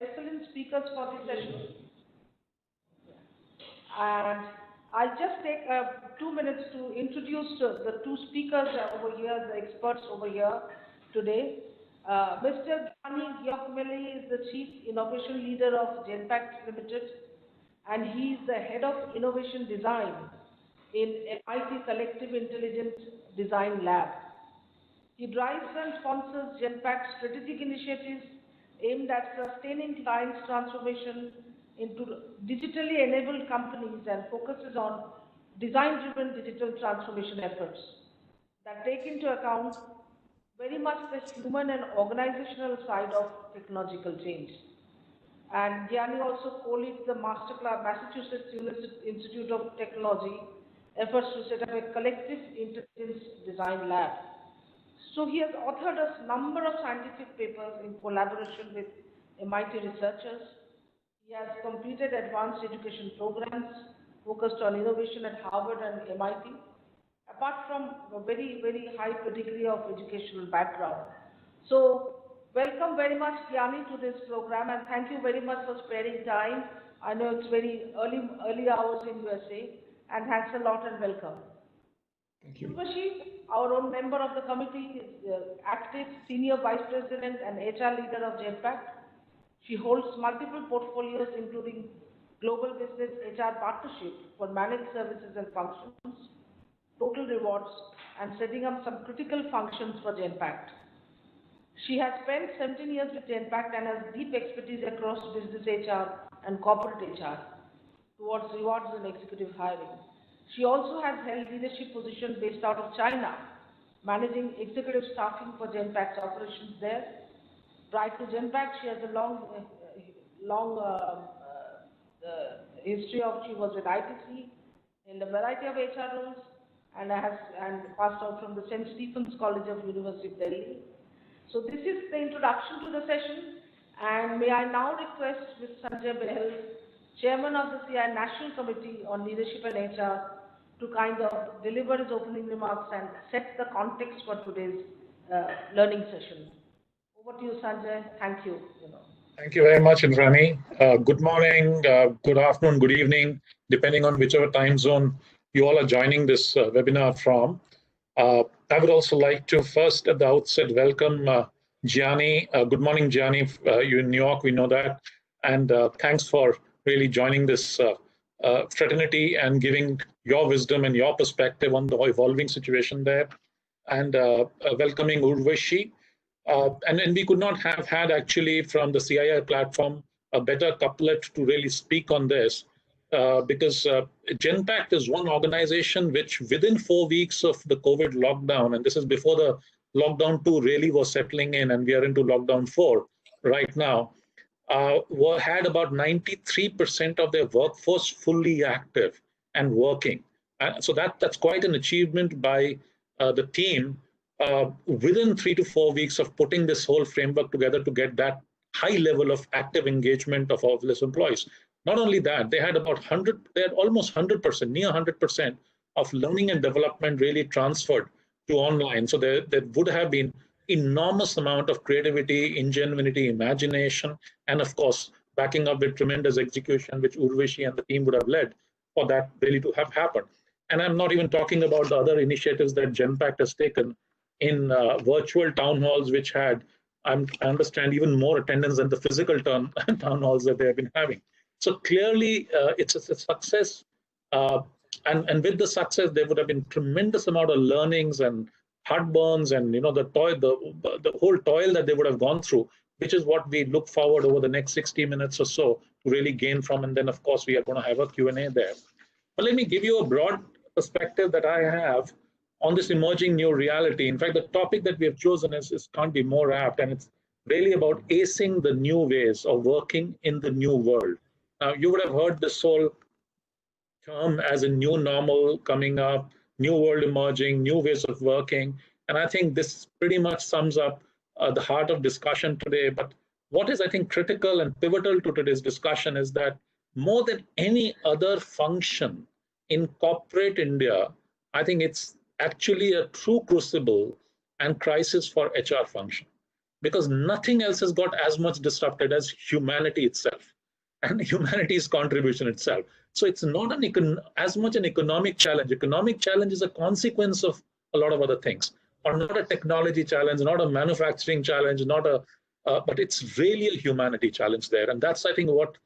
excellent speakers for this session. And I'll just take 2 minutes to introduce the two speakers over here, the experts over here today. Mr. Gianni Giacomelli is the Chief Innovation Leader of Genpact Limited, and he is the Head of Innovation Design in MIT Collective Intelligent Design Lab. He drives and sponsors Genpact's strategic initiatives aimed at sustaining clients' transformation into digitally enabled companies and focuses on design-driven digital transformation efforts that take into account very much the human and organizational side of technological change. And Gianni also co-leads the Masterclass Massachusetts Institute of Technology efforts to set up a collective intelligence design lab. So he has authored a number of scientific papers in collaboration with MIT researchers. He has completed advanced education programs focused on innovation at Harvard and MIT, apart from a very, very high pedigree of educational background. So welcome very much, Gianni, to this program, and thank you very much for sparing time. I know it's very early hours in USA, and thanks a lot and welcome. Thank you. Urvashi, our own member of the committee, is active Senior Vice President and HR Leader of Genpact. She holds multiple portfolios including Global Business HR Partnership for Managed Services and Functions, Total Rewards, and setting up some critical functions for Genpact. She has spent 17 years with Genpact and has deep expertise across business HR and corporate HR towards rewards and executive hiring. She also has held leadership positions based out of China, managing executive staffing for Genpact's operations there. Prior to Genpact, she has a long history of, she was with ITC in a variety of HR roles and passed out from the St. Stephen's College of University of Delhi. So this is the introduction to the session, and may I now request Ms. Sanjay Behel, Chairman of the CI National Committee on Leadership and HR, to kind of deliver his opening remarks and set the context for today's learning session. Over to you, Sanjay. Thank you. Thank you very much, Indrani. Good morning, good afternoon, good evening, depending on whichever time zone you all are joining this webinar from. I would also like to first at the outset welcome Gianni. Good morning, Gianni. You're in New York, we know that. And thanks for really joining this fraternity and giving your wisdom and your perspective on the evolving situation there. And welcoming Urvashi. And we could not have had actually from the CII platform a better couplet to really speak on this. Because Genpact is one organization which within 4 weeks of the COVID lockdown, and this is before the lockdown 2 really was settling in and we are into lockdown 4 right now, had about 93% of their workforce fully active and working. So that's quite an achievement by the team within 3 to 4 weeks of putting this whole framework together to get that high level of active engagement of all these employees. Not only that, they had almost 100%, near 100% of learning and development really transferred to online. So there would have been enormous amount of creativity, ingenuity, imagination, and of course, backing up with tremendous execution, which Urvashi and the team would have led for that really to have happened. And I'm not even talking about the other initiatives that Genpact has taken in virtual town halls, which had, I understand, even more attendance than the physical town halls that they have been having. So clearly, it's a success, and with the success, there would have been tremendous amount of learnings and heartburns, and the whole toil that they would have gone through, which is what we look forward over the next 60 minutes or so to really gain from, and then of course we are going to have a Q&A there. But let me give you a broad perspective that I have on this emerging new reality. In fact, the topic that we have chosen can't be more apt, and it's really about acing the new ways of working in the new world. Now, you would have heard this whole term as a new normal coming up, new world emerging, new ways of working. And I think this pretty much sums up the heart of discussion today. But what is, I think, critical and pivotal to today's discussion is that more than any other function in corporate India, I think it's actually a true crucible and crisis for HR function. because nothing else has got as much disrupted as humanity itself and humanity's contribution itself. So it's not as much an economic challenge. Economic challenge is a consequence of a lot of other things, or not a technology challenge, not a manufacturing challenge, not a, but it's really a humanity challenge there. And that's, I think, what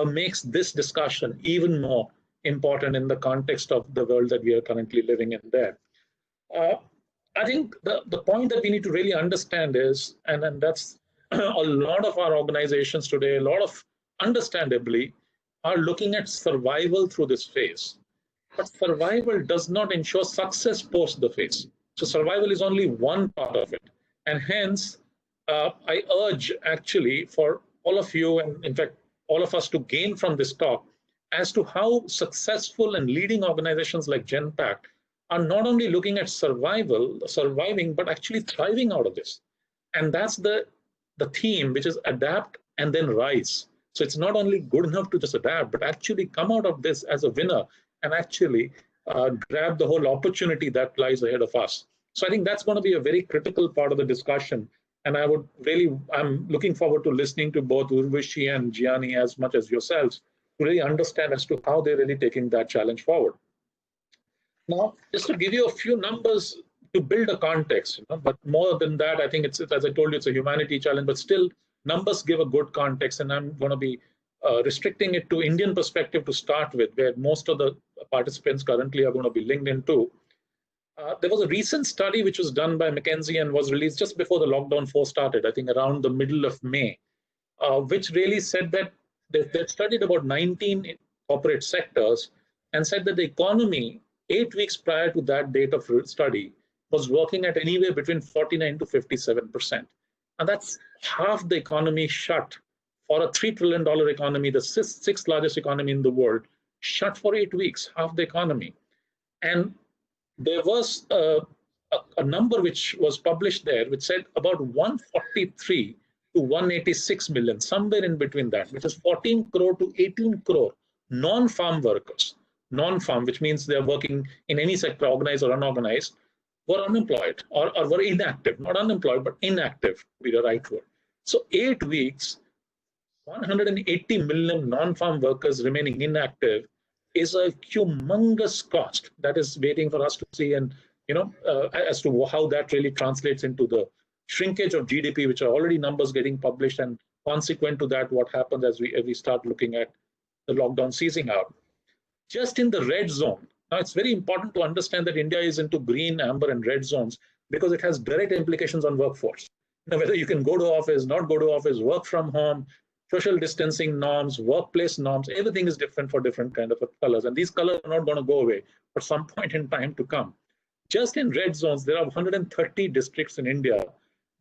makes this discussion even more important in the context of the world that we are currently living in there. Uh, I think the point that we need to really understand is, and that's a lot of our organizations today, a lot of understandably, are looking at survival through this phase. But survival does not ensure success post the phase. So survival is only one part of it. And hence, I urge actually for all of you, and in fact, all of us to gain from this talk as to how successful and leading organizations like Genpact are not only looking at surviving, but actually thriving out of this. And that's the theme, which is adapt and then rise. So it's not only good enough to just adapt, but actually come out of this as a winner and actually grab the whole opportunity that lies ahead of us. So I think that's going to be a very critical part of the discussion. And I'm looking forward to listening to both Urvashi and Gianni as much as yourselves to really understand as to how they're really taking that challenge forward. Now, just to give you a few numbers to build a context, but more than that, I think it's, as I told you, it's a humanity challenge, but still numbers give a good context, and I'm going to be restricting it to Indian perspective to start with, where most of the participants currently are going to be linked into. There was a recent study which was done by McKinsey and was released just before the lockdown 4 started, I think around the middle of May, which really said that they studied about 19 corporate sectors and said that the economy 8 weeks prior to that date of study was working at anywhere between 49 to 57%. And that's half the economy shut for a $3 trillion economy, the sixth largest economy in the world, shut for 8 weeks, half the economy. And there was a number which was published there, which said about 143 to 186 million, somewhere in between that, which is 14 crore to 18 crore non-farm workers, non-farm, which means they're working in any sector, organized or unorganized, were unemployed or were inactive, not unemployed, but inactive would be the right word. So 8 weeks, 180 million non-farm workers remaining inactive is a humongous cost that is waiting for us to see, and as to how that really translates into the shrinkage of GDP, which are already numbers getting published, and consequent to that, what happens as we start looking at the lockdown ceasing out. Just in the red zone. Now, it's very important to understand that India is into green, amber, and red zones because it has direct implications on workforce. Whether you can go to office, not go to office, work from home, social distancing norms, workplace norms, everything is different for different kind of colors. And these colors are not going to go away for some point in time to come. Just in red zones, there are 130 districts in India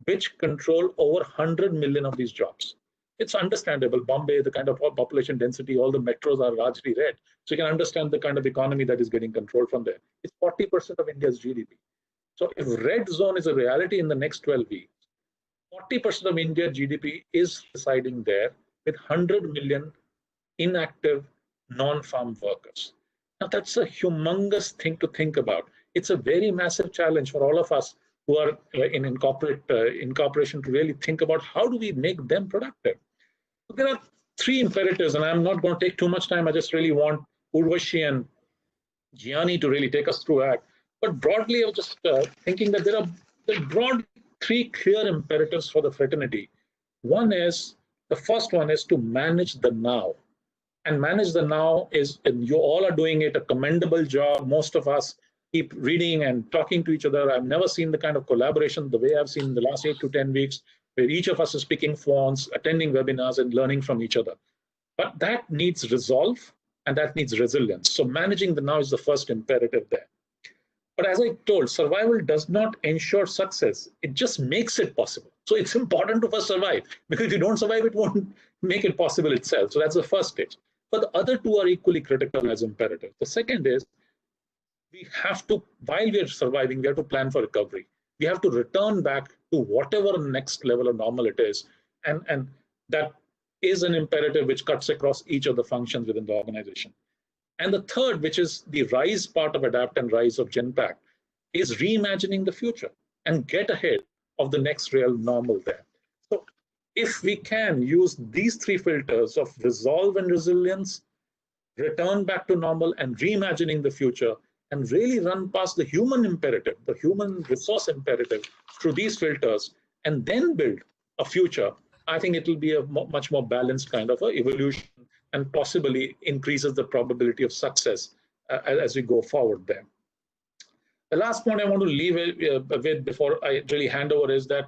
which control over 100 million of these jobs. It's understandable. Bombay, the kind of population density, all the metros are largely red. So you can understand the kind of economy that is getting controlled from there. It's 40% of India's GDP. So if red zone is a reality in the next 12 weeks, 40% of India's GDP is residing there with 100 million inactive non-farm workers. Now that's a humongous thing to think about. It's a very massive challenge for all of us who are in corporation to really think about how do we make them productive. There are three imperatives, and I'm not going to take too much time. I just really want Urvashi and Gianni to really take us through that. But broadly, I was just thinking that there are broad three clear imperatives for the fraternity. The first one is to manage the now. And manage the now is, and you all are doing it, a commendable job. Most of us keep reading and talking to each other. I've never seen the kind of collaboration the way I've seen in the last 8 to 10 weeks, where each of us is picking phones, attending webinars, and learning from each other. But that needs resolve, and that needs resilience. So managing the now is the first imperative there. But as I told, survival does not ensure success. It just makes it possible. So it's important to first survive, because if you don't survive, it won't make it possible itself. So that's the first stage. But the other two are equally critical as imperative. The second is, we have to, while we are surviving, we have to plan for recovery. We have to return back to whatever next level of normal it is. And that is an imperative which cuts across each of the functions within the organization. And the third, which is the rise part of Adapt and Rise of Genpact, is reimagining the future and get ahead of the next real normal there. if we can use these three filters of resolve and resilience, return back to normal, and reimagining the future, and really run past the human imperative, the human resource imperative through these filters, and then build a future, I think it will be a much more balanced kind of a evolution and possibly increases the probability of success as we go forward there. The last point I want to leave with before I really hand over is that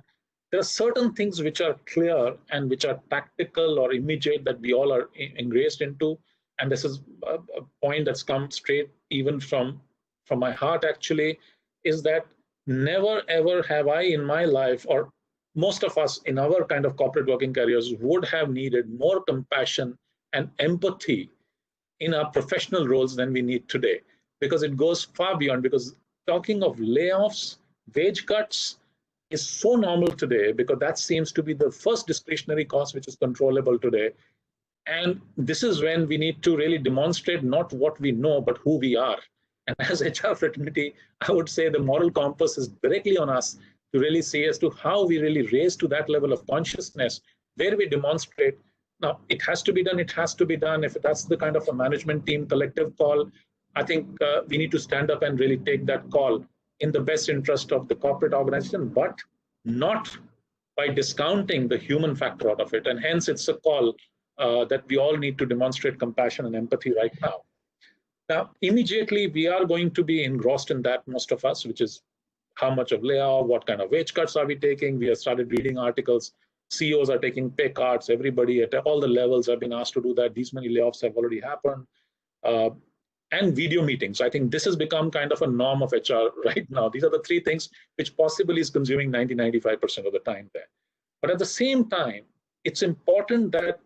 there are certain things which are clear and which are tactical or immediate that we all are engrossed into. And this is a point that's come straight even from my heart, actually, is that never ever have I in my life, or most of us in our kind of corporate working careers, would have needed more compassion and empathy in our professional roles than we need today, because it goes far beyond. Because talking of layoffs, wage cuts is so normal today, because that seems to be the first discretionary cost which is controllable today. And this is when we need to really demonstrate not what we know, but who we are. And as HR fraternity, I would say the moral compass is directly on us to really see as to how we really raise to that level of consciousness where we demonstrate. Now, it has to be done. It has to be done. If that's the kind of a management team collective call, I think we need to stand up and really take that call in the best interest of the corporate organization, but not by discounting the human factor out of it. And hence, it's a call that we all need to demonstrate compassion and empathy right now. Now, immediately, we are going to be engrossed in that, most of us, which is how much of layoff, what kind of wage cuts are we taking? We have started reading articles. CEOs are taking pay cuts. Everybody at all the levels have been asked to do that. These many layoffs have already happened. And video meetings. I think this has become kind of a norm of HR right now. These are the three things which possibly is consuming 90-95% of the time there. But at the same time, it's important that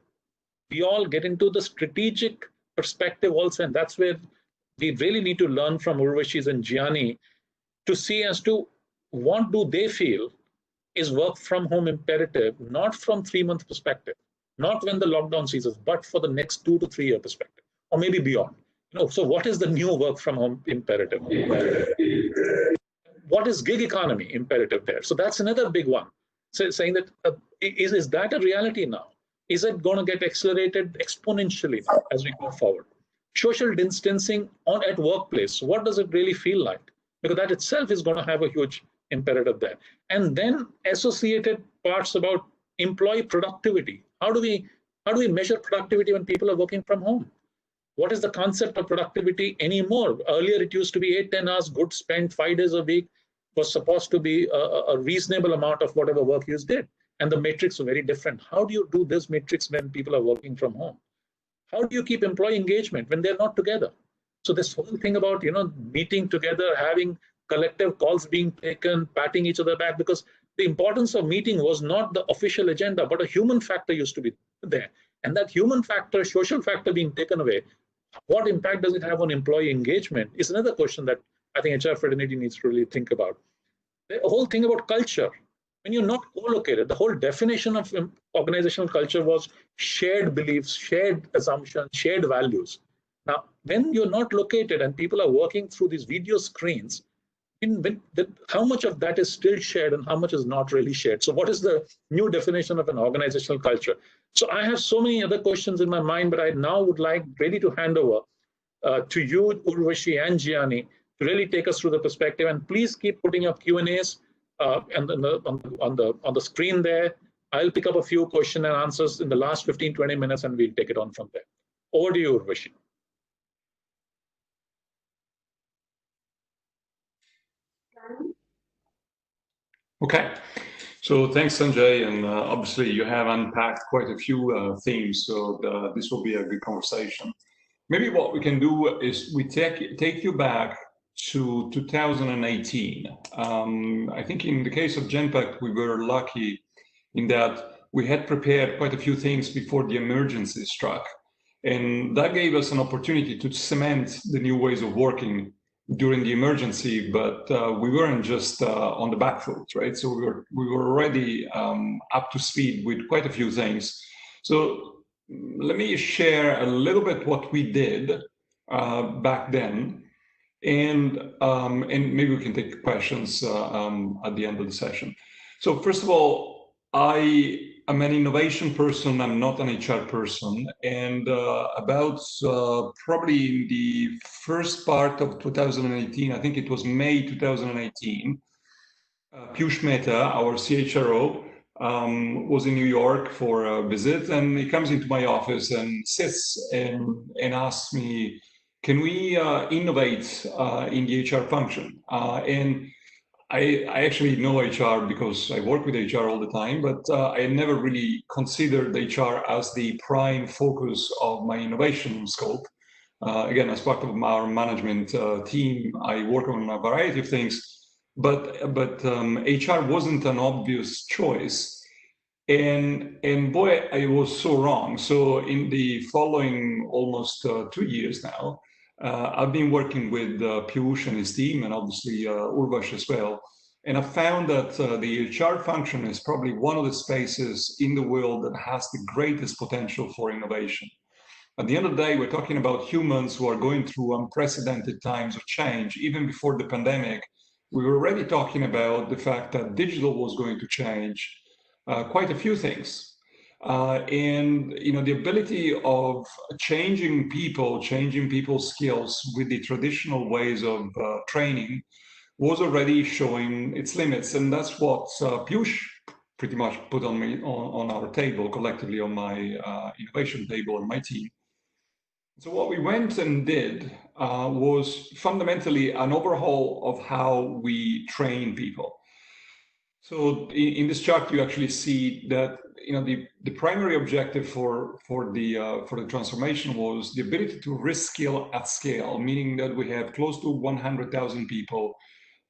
we all get into the strategic perspective also, and that's where we really need to learn from Urvashi's and Gianni to see as to what do they feel is work from home imperative, not from 3-month perspective, not when the lockdown ceases, but for the next 2 to 3 year perspective, or maybe beyond. So what is the new work from home imperative? What is gig economy imperative there? So that's another big one. So saying that is that a reality now? Is it going to get accelerated exponentially as we go forward? Social distancing at workplace, what does it really feel like? Because that itself is going to have a huge imperative there. And then associated parts about employee productivity. How do we measure productivity when people are working from home? What is the concept of productivity anymore? Earlier, it used to be 8-10 hours good spent 5 days a week was supposed to be a reasonable amount of whatever work you did. And the metrics are very different. How do you do this metrics when people are working from home? How do you keep employee engagement when they're not together? So this whole thing about, meeting together, having collective calls being taken, patting each other back, because the importance of meeting was not the official agenda, but a human factor used to be there. And that human factor, social factor being taken away, what impact does it have on employee engagement is another question that I think HR fraternity needs to really think about. The whole thing about culture, when you're not co-located, the whole definition of organizational culture was shared beliefs, shared assumptions, shared values. Now, when you're not located and people are working through these video screens, how much of that is still shared and how much is not really shared? So what is the new definition of an organizational culture? So I have so many other questions in my mind, but I now would like really to hand over to you, Urvashi and Gianni, to really take us through the perspective. And please keep putting up Q&As on the screen there. I'll pick up a few question and answers in the last 15-20 minutes, and we'll take it on from there. Over to you, Urvashi. Okay, so thanks, Sanjay, and obviously you have unpacked quite a few themes, so this will be a good conversation. Maybe what we can do is we take you back to 2018. I think in the case of Genpact, we were lucky in that we had prepared quite a few things before the emergency struck, and that gave us an opportunity to cement the new ways of working during the emergency, but we weren't just on the back foot, right? So we were already up to speed with quite a few things. So let me share a little bit what we did back then, and maybe we can take questions at the end of the session. So first of all, I I'm an innovation person. I'm not an HR person. And about probably in the first part of 2018, I think it was May 2018, Piyush Mehta, our CHRO, was in New York for a visit, and he comes into my office and sits and asks me, can we innovate in the HR function? And I actually know HR because I work with HR all the time, but I never really considered HR as the prime focus of my innovation scope. Again, as part of our management team, I work on a variety of things, but HR wasn't an obvious choice. And boy, I was so wrong. So in the following almost 2 years now, I've been working with Piyush and his team, and obviously Urvash as well. And I found that the HR function is probably one of the spaces in the world that has the greatest potential for innovation. At the end of the day, we're talking about humans who are going through unprecedented times of change. Even before the pandemic, we were already talking about the fact that digital was going to change quite a few things. And the ability of changing people's skills with the traditional ways of training was already showing its limits. And that's what Piyush pretty much put on our table, collectively on my innovation table on my team. So what we went and did was fundamentally an overhaul of how we train people. So in this chart, you actually see that the primary objective for the transformation was the ability to reskill at scale, meaning that we have close to 100,000 people.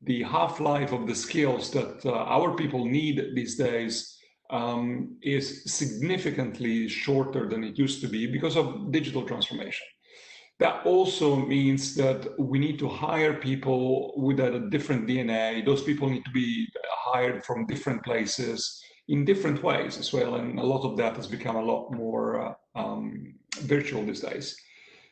The half-life of the skills that our people need these days is significantly shorter than it used to be because of digital transformation. That also means that we need to hire people with a different DNA. Those people need to be hired from different places in different ways as well. And a lot of that has become a lot more virtual these days.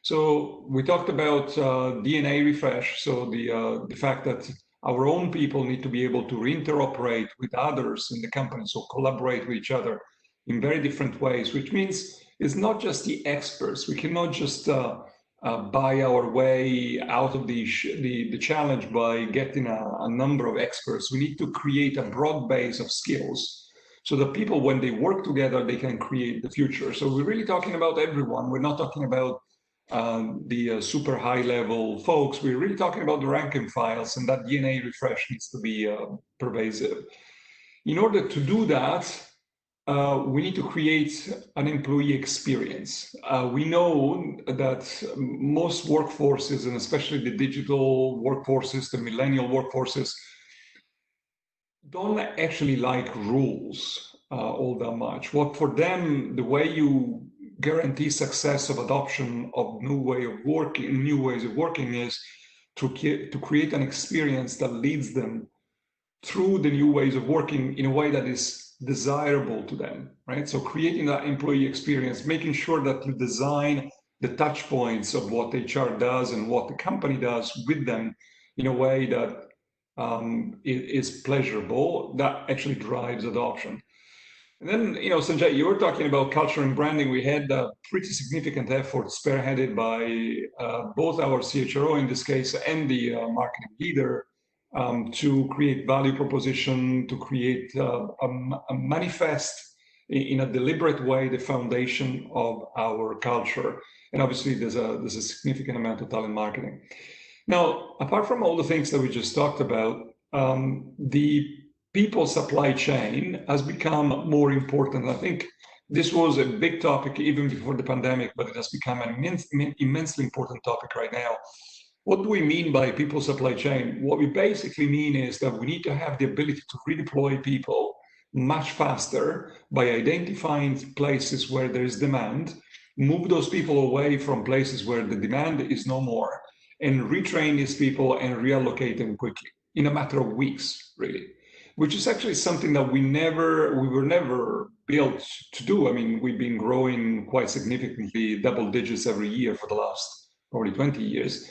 So we talked about DNA refresh. So the fact that our own people need to be able to interoperate with others in the company, so collaborate with each other in very different ways, which means it's not just the experts. We cannot just buy our way out of the challenge by getting a number of experts. We need to create a broad base of skills so that people, when they work together, they can create the future. So we're really talking about everyone. We're not talking about the super high level folks. We're really talking about the rank and files, and that DNA refresh needs to be pervasive. In order to do that, we need to create an employee experience. We know that most workforces, and especially the digital workforces, the millennial workforces, don't actually like rules all that much. What for them, the way you guarantee success of adoption of new ways of working is to create an experience that leads them through the new ways of working in a way that is desirable to them, right? So creating that employee experience, making sure that you design the touch points of what HR does and what the company does with them in a way that is pleasurable, that actually drives adoption. And then, Sanjay, you were talking about culture and branding. We had a pretty significant effort spearheaded by both our CHRO in this case and the marketing leader to create value proposition, to create a manifest in a deliberate way the foundation of our culture. And obviously, there's a significant amount of talent marketing. Now, apart from all the things that we just talked about, the people supply chain has become more important. I think this was a big topic even before the pandemic, but it has become an immensely important topic right now. What do we mean by people supply chain? What we basically mean is that we need to have the ability to redeploy people much faster by identifying places where there is demand, move those people away from places where the demand is no more, and retrain these people and reallocate them quickly in a matter of weeks, really, which is actually something that we were never built to do. I mean, we've been growing quite significantly, double digits every year for the last probably 20 years.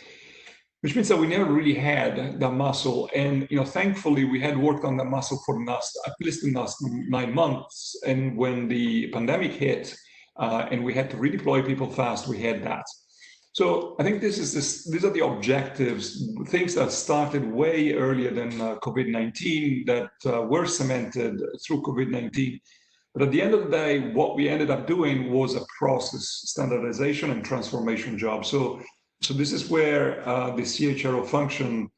which means that we never really had that muscle. And thankfully, we had worked on that muscle for at least the last 9 months. And when the pandemic hit, and we had to redeploy people fast, we had that. So I think these are the objectives, things that started way earlier than COVID-19 that were cemented through COVID-19. But at the end of the day, what we ended up doing was a process standardization and transformation job. So this is where the CHRO function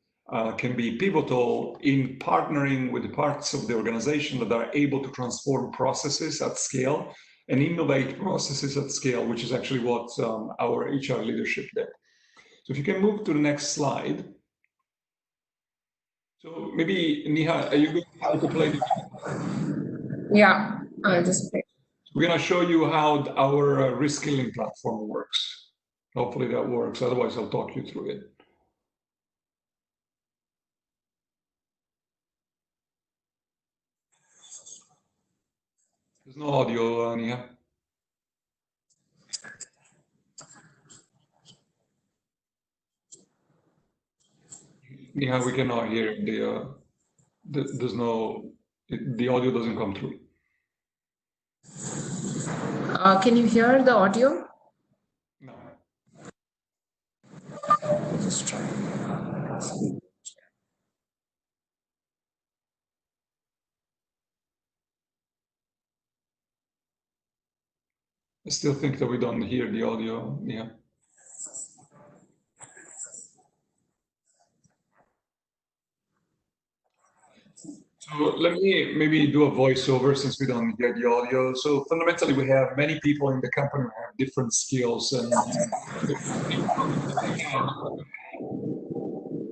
can be pivotal in partnering with the parts of the organization that are able to transform processes at scale and innovate processes at scale, which is actually what our HR leadership did. So if you can move to the next slide. So maybe, Niha, are you going to play the... Yeah, I'll just play. We're going to show you how our reskilling platform works. Hopefully that works. Otherwise, I'll talk you through it. There's no audio, Niha. Niha, we cannot hear there's no, the audio doesn't come through. Can you hear the audio? No. Just try. I still think that we don't hear the audio, Niha. So let me maybe do a voiceover since we don't hear the audio. So fundamentally, we have many people in the company who have different skills, and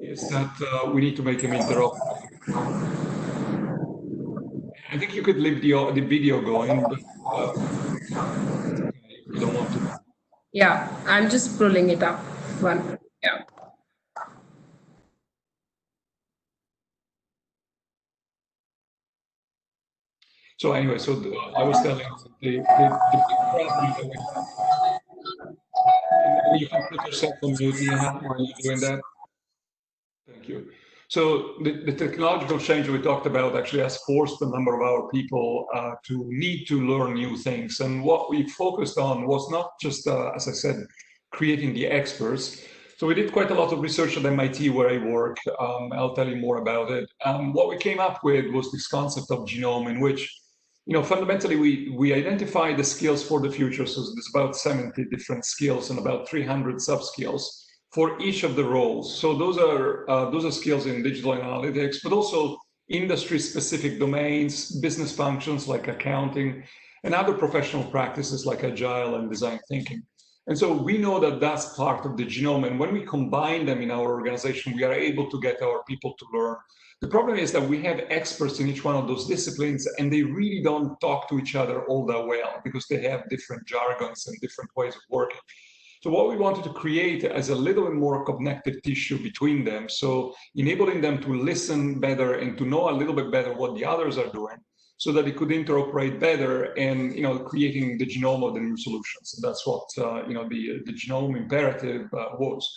is that we need to make them interoperable. I think you could leave the video going, but you don't want to. Yeah, I'm just pulling it up. Yeah. So anyway, I was telling the big problem that we have. And you can put yourself on mute, Niha, while you're doing that. Thank you. So the technological change we talked about actually has forced a number of our people to need to learn new things. And what we focused on was not just, as I said, creating the experts. So we did quite a lot of research at MIT where I work. I'll tell you more about it. What we came up with was this concept of genome, in which fundamentally, we identify the skills for the future. So there's about 70 different skills and about 300 sub-skills for each of the roles. So those are skills in digital analytics, but also industry-specific domains, business functions like accounting, and other professional practices like agile and design thinking. And so we know that that's part of the genome. And when we combine them in our organization, we are able to get our people to learn. The problem is that we have experts in each one of those disciplines, and they really don't talk to each other all that well because they have different jargons and different ways of working. So what we wanted to create is a little bit more connective tissue between them. So enabling them to listen better and to know a little bit better what the others are doing so that they could interoperate better and, creating the genome of the new solutions. And that's what, the genome imperative was.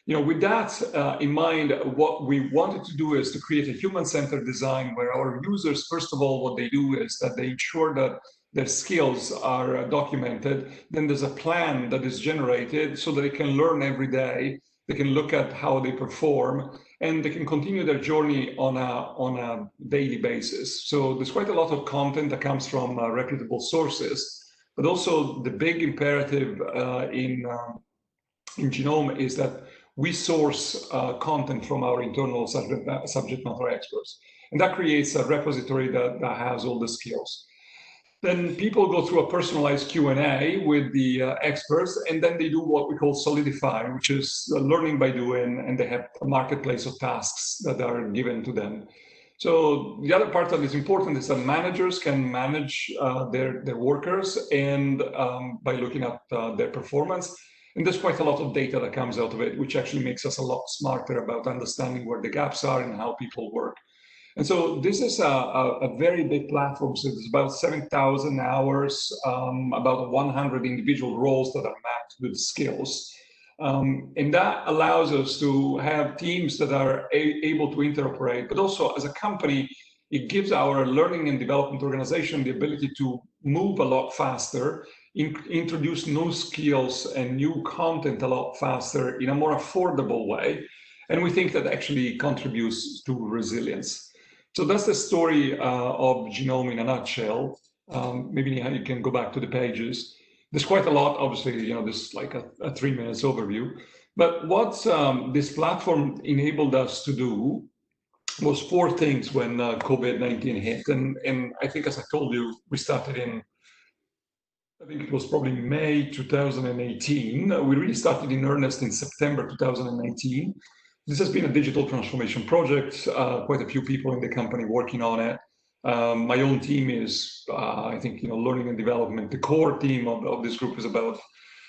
With that in mind, what we wanted to do is to create a human-centered design where our users, first of all, what they do is that they ensure that their skills are documented. Then there's a plan that is generated so that they can learn every day. They can look at how they perform, and they can continue their journey on a daily basis. So there's quite a lot of content that comes from reputable sources, but also the big imperative in Genome is that we source content from our internal subject matter experts. And that creates a repository that has all the skills. Then people go through a personalized Q&A with the experts, and then they do what we call solidify, which is learning by doing, and they have a marketplace of tasks that are given to them. So the other part that is important is that managers can manage their workers and by looking at their performance. And there's quite a lot of data that comes out of it, which actually makes us a lot smarter about understanding where the gaps are and how people work. And so this is a very big platform. So there's about 7,000 hours, about 100 individual roles that are mapped with skills. And that allows us to have teams that are able to interoperate, but also as a company, it gives our learning and development organization the ability to move a lot faster, introduce new skills and new content a lot faster in a more affordable way. And we think that actually contributes to resilience. So that's the story of Genome in a nutshell. Maybe you can go back to the pages. There's quite a lot, obviously, this is like a 3 minutes overview. But what this platform enabled us to do was 4 things when COVID-19 hit. And I think, as I told you, we started I think it was probably May 2018. We really started in earnest in September 2019. This has been a digital transformation project, quite a few people in the company working on it. My own team is, I think, learning and development. The core team of this group is about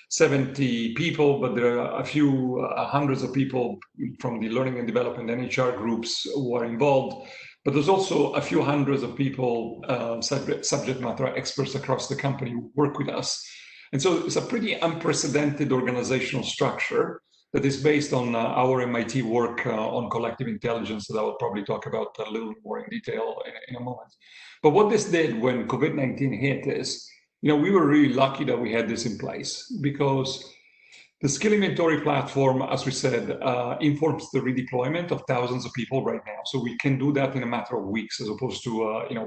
70 people, but there are a few hundreds of people from the learning and development and HR groups who are involved. But there's also a few hundreds of people, subject matter experts across the company who work with us. And so it's a pretty unprecedented organizational structure that is based on our MIT work on collective intelligence that I will probably talk about a little more in detail in a moment. But what this did when COVID-19 hit is, we were really lucky that we had this in place, because the skill inventory platform, as we said, informs the redeployment of thousands of people right now. So we can do that in a matter of weeks, as opposed to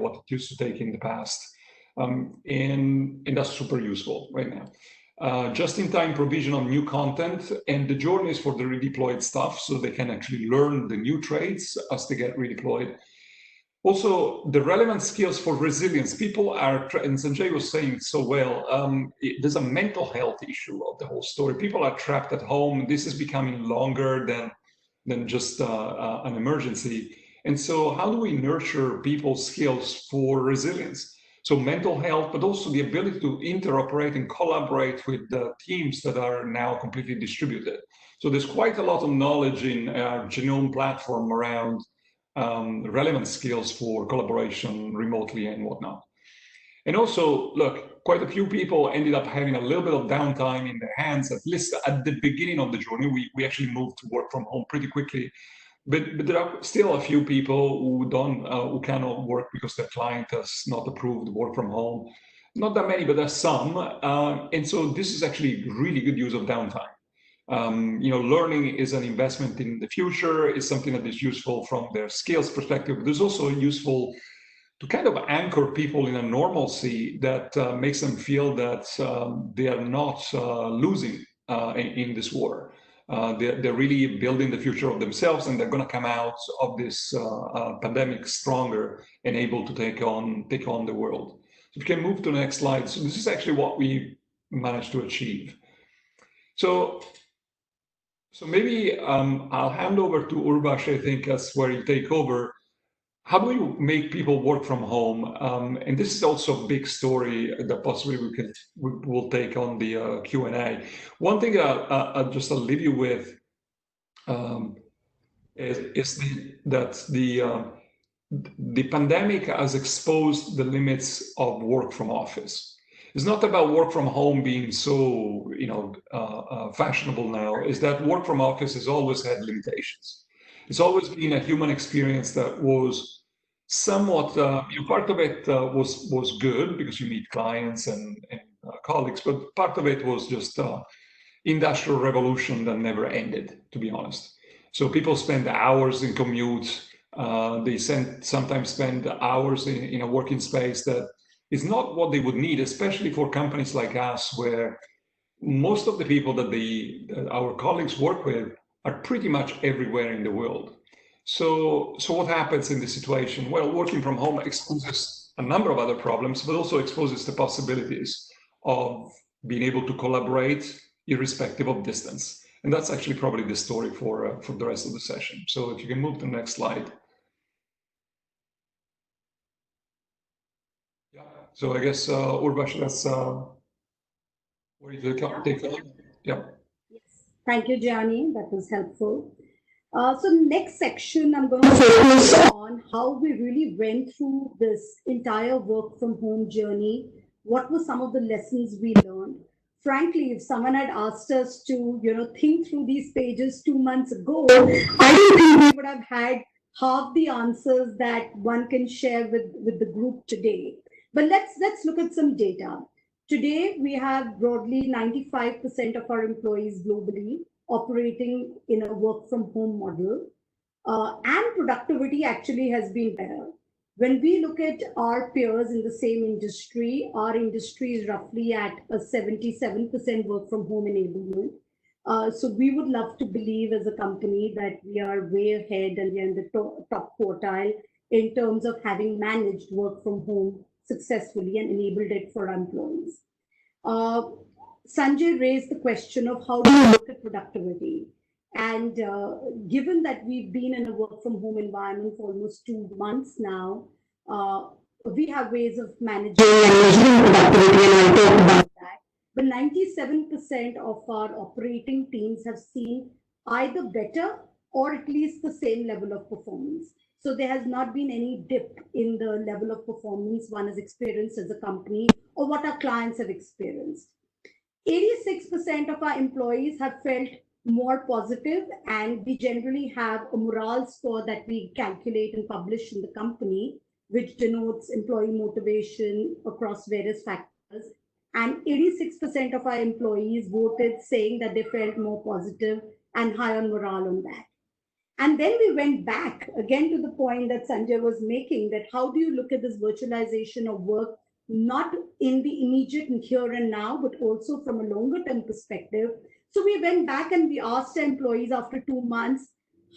what it used to take in the past. And that's super useful right now. Just-in-time provision of new content and the journeys for the redeployed staff, so they can actually learn the new trades as they get redeployed. Also, the relevant skills for resilience. People are, and Sanjay was saying so well, there's a mental health issue of the whole story. People are trapped at home. This is becoming longer than just an emergency. And so how do we nurture people's skills for resilience? So mental health, but also the ability to interoperate and collaborate with the teams that are now completely distributed. So there's quite a lot of knowledge in our Genome platform around relevant skills for collaboration remotely and whatnot. And also, look, quite a few people ended up having a little bit of downtime in their hands, at least at the beginning of the journey. We actually moved to work from home pretty quickly. But there are still a few people who cannot work because their client has not approved work from home. Not that many, but there's some. And so this is actually really good use of downtime. Learning is an investment in the future. It's something that is useful from their skills perspective. But it's also useful to kind of anchor people in a normalcy that makes them feel that they are not losing in this war. They're really building the future of themselves, and they're going to come out of this pandemic stronger and able to take on the world. So if you can move to the next slide. So this is actually what we managed to achieve. So maybe I'll hand over to Urvash. I think that's where you take over. How do we make people work from home? And this is also a big story that possibly we'll take on the Q&A. One thing I'll leave you with is that the pandemic has exposed the limits of work from office. It's not about work from home being so fashionable now. Is that work from office has always had limitations. It's always been a human experience that was somewhat, part of it was good because you meet clients and colleagues, but part of it was just industrial revolution that never ended, to be honest. So people spend hours in commute. They sometimes spend hours in a working space that is not what they would need, especially for companies like us, where most of the people that our colleagues work with are pretty much everywhere in the world. So what happens in this situation? Well, working from home exposes a number of other problems, but also exposes the possibilities of being able to collaborate irrespective of distance. And that's actually probably the story for the rest of the session. So if you can move to the next slide. Yeah. So I guess Urvash, that's where you take on. Yeah. Yes. Thank you, Gianni. That was helpful. So next section, I'm going to focus on how we really went through this entire work from home journey. What were some of the lessons we learned? frankly, if someone had asked us to, think through these pages 2 months ago, I don't think we would have had half the answers that one can share with the group today. But let's look at some data. Today, we have broadly 95% of our employees globally operating in a work from home model, and productivity actually has been better. When we look at our peers in the same industry, our industry is roughly at a 77% work from home enablement. So we would love to believe as a company that we are way ahead and we are in the top quartile in terms of having managed work from home successfully and enabled it for our employees. Sanjay raised the question of how do you look at productivity? And given that we've been in a work from home environment for almost 2 months now, we have ways of managing and measuring productivity, and I'll talk about that. But 97% of our operating teams have seen either better or at least the same level of performance. So there has not been any dip in the level of performance one has experienced as a company or what our clients have experienced. 86% of our employees have felt more positive, and we generally have a morale score that we calculate and publish in the company, which denotes employee motivation across various factors. And 86% of our employees voted saying that they felt more positive and high on morale on that. And then we went back again to the point that Sanjay was making, that how do you look at this virtualization of work, not in the immediate and here and now, but also from a longer term perspective. So we went back and we asked our employees after 2 months,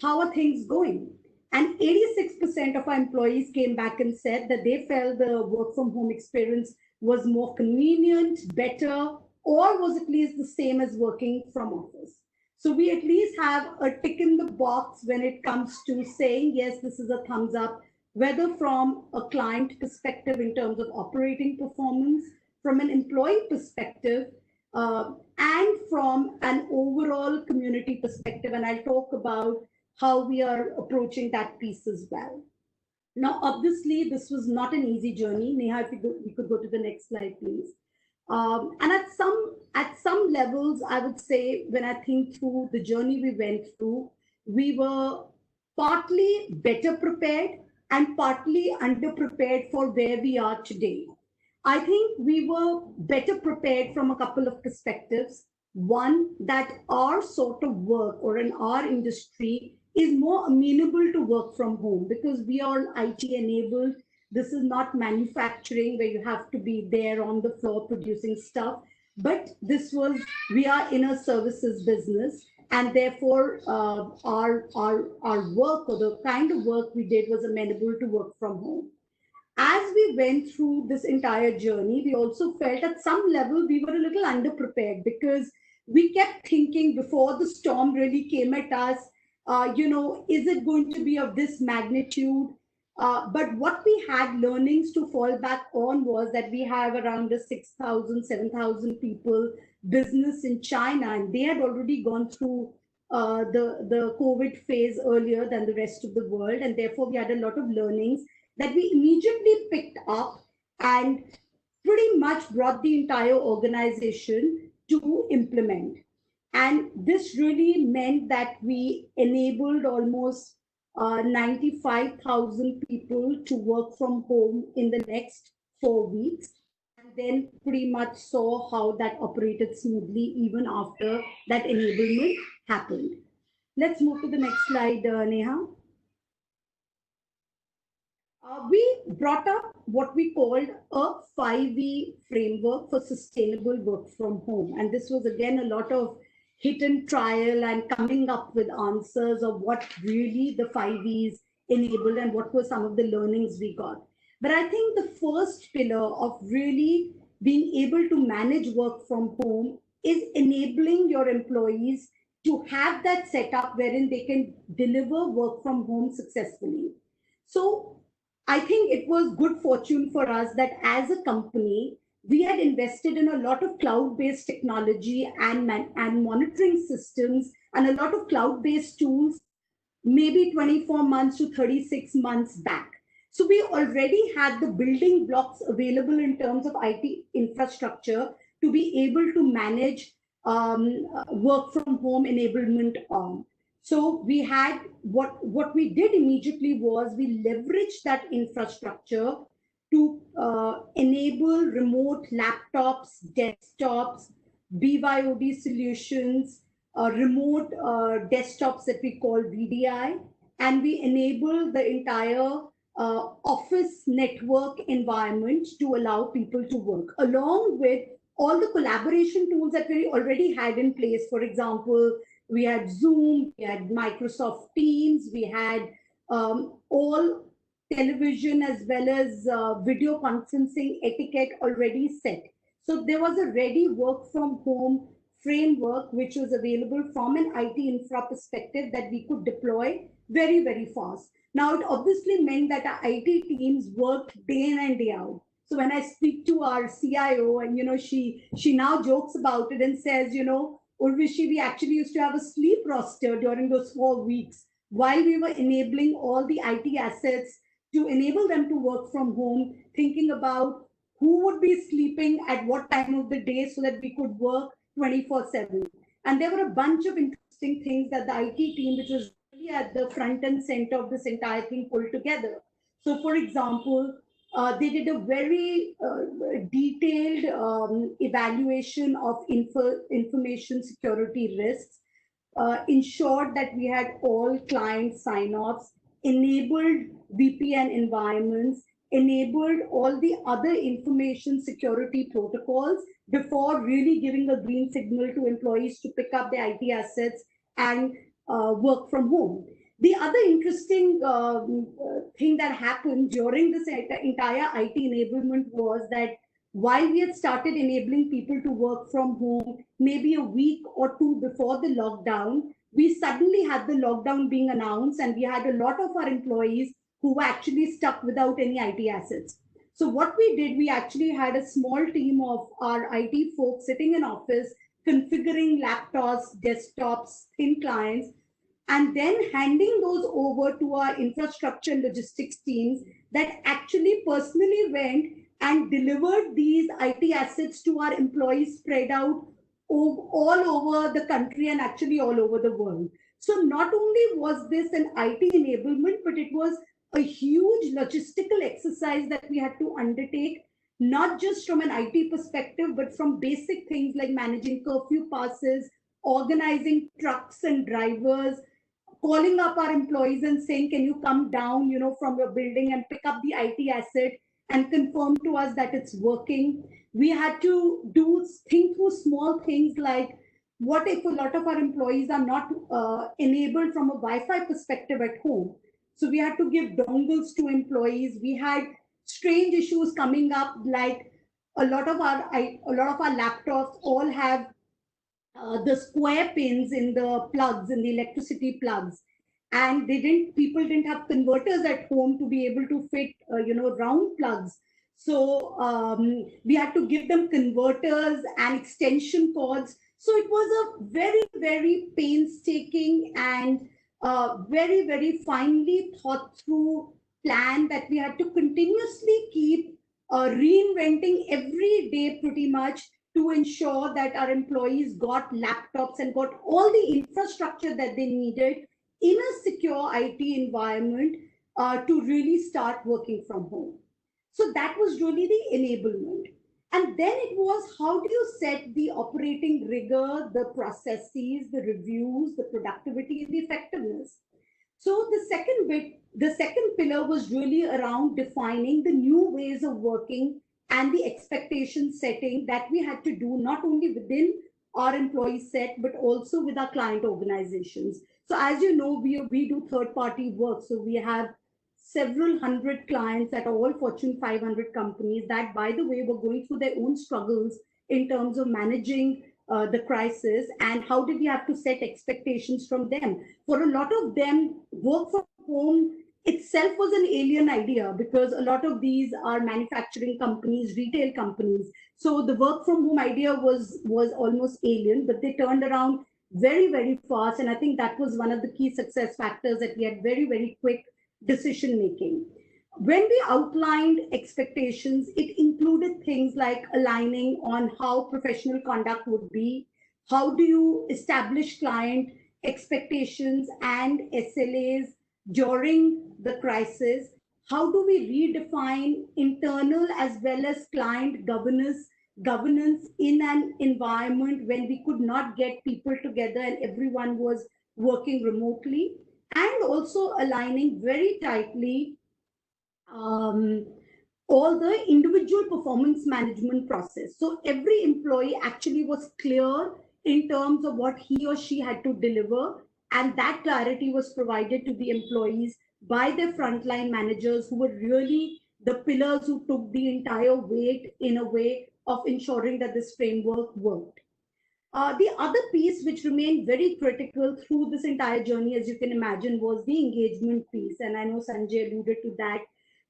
how are things going? And 86% of our employees came back and said that they felt the work from home experience was more convenient, better, or was at least the same as working from office. So we at least have a tick in the box when it comes to saying, yes, this is a thumbs up, whether from a client perspective in terms of operating performance, from an employee perspective, and from an overall community perspective. And I'll talk about how we are approaching that piece as well. Now, obviously, this was not an easy journey. Neha, if we could go to the next slide, please. And at some levels, I would say, when I think through the journey we went through, we were partly better prepared and partly underprepared for where we are today. I think we were better prepared from a couple of perspectives. One, that our sort of work or in our industry is more amenable to work from home because we are IT enabled. This is not manufacturing where you have to be there on the floor producing stuff, but we are in a services business, and therefore our work or the kind of work we did was amenable to work from home. As we went through this entire journey, we also felt at some level we were a little underprepared because we kept thinking before the storm really came at us, is it going to be of this magnitude? But what we had learnings to fall back on was that we have around a 6,000, 7,000 people business in China, and they had already gone through the COVID phase earlier than the rest of the world. And therefore, we had a lot of learnings that we immediately picked up and pretty much brought the entire organization to implement. And this really meant that we enabled almost 95,000 people to work from home in the next 4 weeks, and then pretty much saw how that operated smoothly even after that enablement happened. Let's move to the next slide, Neha. We brought up what we called a 5E framework for sustainable work from home. And this was again a lot of hit and trial and coming up with answers of what really the 5Es enabled and what were some of the learnings we got. But I think the first pillar of really being able to manage work from home is enabling your employees to have that setup wherein they can deliver work from home successfully. So I think it was good fortune for us that as a company, we had invested in a lot of cloud-based technology and monitoring systems and a lot of cloud-based tools, maybe 24 months to 36 months back. So we already had the building blocks available in terms of IT infrastructure to be able to manage work from home enablement on. So we had what we did immediately was we leveraged that infrastructure to enable remote laptops, desktops, BYOD solutions, remote desktops that we call VDI, and we enable the entire office network environment to allow people to work, along with all the collaboration tools that we already had in place. For example, we had Zoom, we had Microsoft Teams, we had all television as well as video conferencing etiquette already set. So there was a ready work from home framework which was available from an IT infra perspective that we could deploy very, very fast. Now, it obviously meant that our IT teams worked day in and day out. So when I speak to our CIO, and she now jokes about it and says, Urvishi, we actually used to have a sleep roster during those 4 weeks while we were enabling all the IT assets to enable them to work from home, thinking about who would be sleeping at what time of the day so that we could work 24/7. And there were a bunch of interesting things that the IT team, which was really at the front and center of this entire thing, pulled together. So, for example, they did a very detailed evaluation of information security risks, ensured that we had all client sign-offs, enabled VPN environments, enabled all the other information security protocols before really giving a green signal to employees to pick up their IT assets and work from home. The other interesting thing that happened during this entire IT enablement was that while we had started enabling people to work from home, maybe a week or two before the lockdown, we suddenly had the lockdown being announced, and we had a lot of our employees who were actually stuck without any IT assets. So what we did, we actually had a small team of our IT folks sitting in office, configuring laptops, desktops, thin clients, and then handing those over to our infrastructure and logistics teams that actually personally went and delivered these IT assets to our employees spread out all over the country and actually all over the world. So not only was this an IT enablement, but it was a huge logistical exercise that we had to undertake, not just from an IT perspective, but from basic things like managing curfew passes, organizing trucks and drivers, calling up our employees and saying, can you come down, from your building and pick up the IT asset and confirm to us that it's working. We had to think through small things like, what if a lot of our employees are not enabled from a Wi-Fi perspective at home? So we had to give dongles to employees. We had strange issues coming up, like a lot of our laptops all have the square pins in the plugs, in the electricity plugs, and people didn't have converters at home to be able to fit round plugs. So we had to give them converters and extension cords. So it was a very, very painstaking and very, very finely thought through plan that we had to continuously keep reinventing every day pretty much, to ensure that our employees got laptops and got all the infrastructure that they needed in a secure IT environment to really start working from home. So that was really the enablement. And then it was, how do you set the operating rigor, the processes, the reviews, the productivity, and the effectiveness? So the second pillar was really around defining the new ways of working and the expectation setting that we had to do, not only within our employee set, but also with our client organizations. So as you know, we do third-party work. So we have several hundred clients at all Fortune 500 companies that, by the way, were going through their own struggles in terms of managing the crisis, and how did we have to set expectations from them. For a lot of them, work from home itself was an alien idea, because a lot of these are manufacturing companies, retail companies. So the work from home idea was almost alien, but they turned around very, very fast. And I think that was one of the key success factors, that we had very, very quick decision making. When we outlined expectations, it included things like aligning on how professional conduct would be, how do you establish client expectations and SLAs during the crisis, how do we redefine internal as well as client governance in an environment when we could not get people together and everyone was working remotely, and also aligning very tightly um, all the individual performance management process. So every employee actually was clear in terms of what he or she had to deliver, and that clarity was provided to the employees by their frontline managers, who were really the pillars who took the entire weight in a way of ensuring that this framework worked. The other piece which remained very critical through this entire journey, as you can imagine, was the engagement piece. And I know Sanjay alluded to that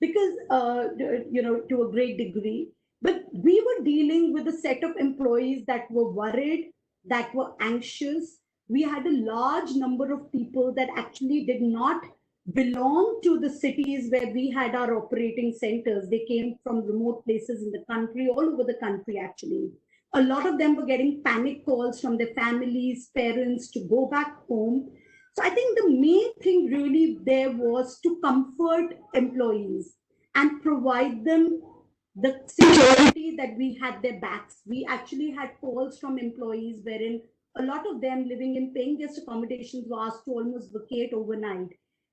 because, to a great degree. But we were dealing with a set of employees that were worried, that were anxious. We had a large number of people that actually did not belong to the cities where we had our operating centers. They came from remote places in the country, all over the country, actually. A lot of them were getting panic calls from their families, parents to go back home. So I think the main thing really there was to comfort employees and provide them the security that we had their backs. We actually had calls from employees wherein a lot of them living in paying guest accommodations were asked to almost vacate overnight.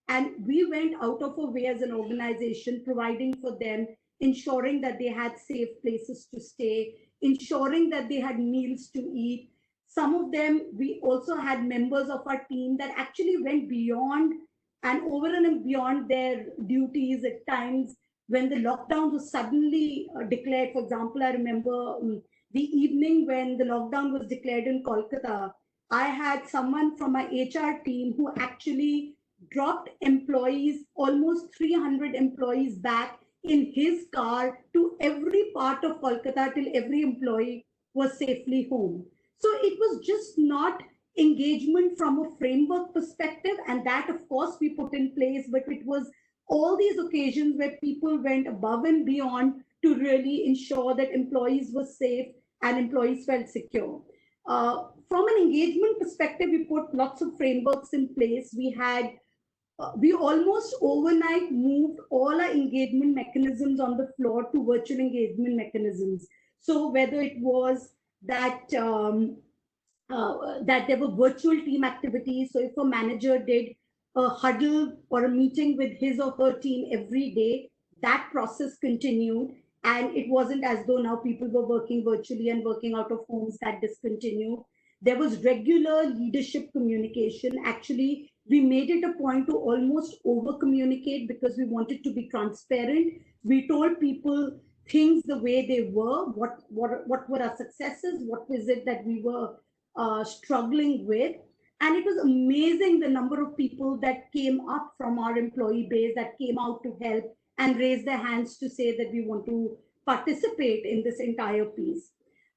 And we went out of our way as an organization, providing for them, ensuring that they had safe places to stay, ensuring that they had meals to eat. Some of them, we also had members of our team that actually went beyond and over and beyond their duties at times when the lockdown was suddenly declared. For example, I remember the evening when the lockdown was declared in Kolkata, I had someone from my HR team who actually dropped employees, almost 300 employees back in his car to every part of Kolkata till every employee was safely home. So it was just not engagement from a framework perspective, and that of course we put in place, but it was all these occasions where people went above and beyond to really ensure that employees were safe and employees felt secure. From an engagement perspective, we put lots of frameworks in place. We almost overnight moved all our engagement mechanisms on the floor to virtual engagement mechanisms. So whether it was that that there were virtual team activities, so if a manager did a huddle or a meeting with his or her team every day, that process continued. And it wasn't as though now people were working virtually and working out of homes, that discontinued. There was regular leadership communication. Actually, we made it a point to almost over communicate because we wanted to be transparent. We told people things the way they were, what were our successes, what was it that we were struggling with. And it was amazing the number of people that came up from our employee base that came out to help and raised their hands to say that we want to participate in this entire piece.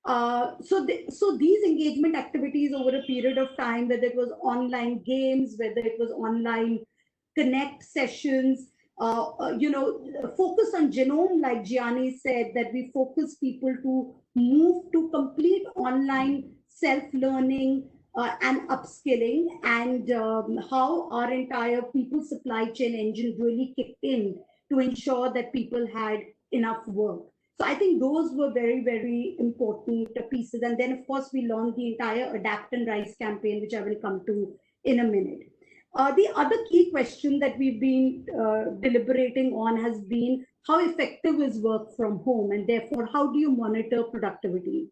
So these engagement activities over a period of time, whether it was online games, whether it was online connect sessions, focus on genome, like Gianni said, that we focus people to move to complete online self-learning and upskilling, and how our entire people supply chain engine really kicked in to ensure that people had enough work. So I think those were very, very important pieces. And then, of course, we launched the entire Adapt and Rise campaign, which I will come to in a minute. The other key question that we've been deliberating on has been how effective is work from home, and therefore, how do you monitor productivity?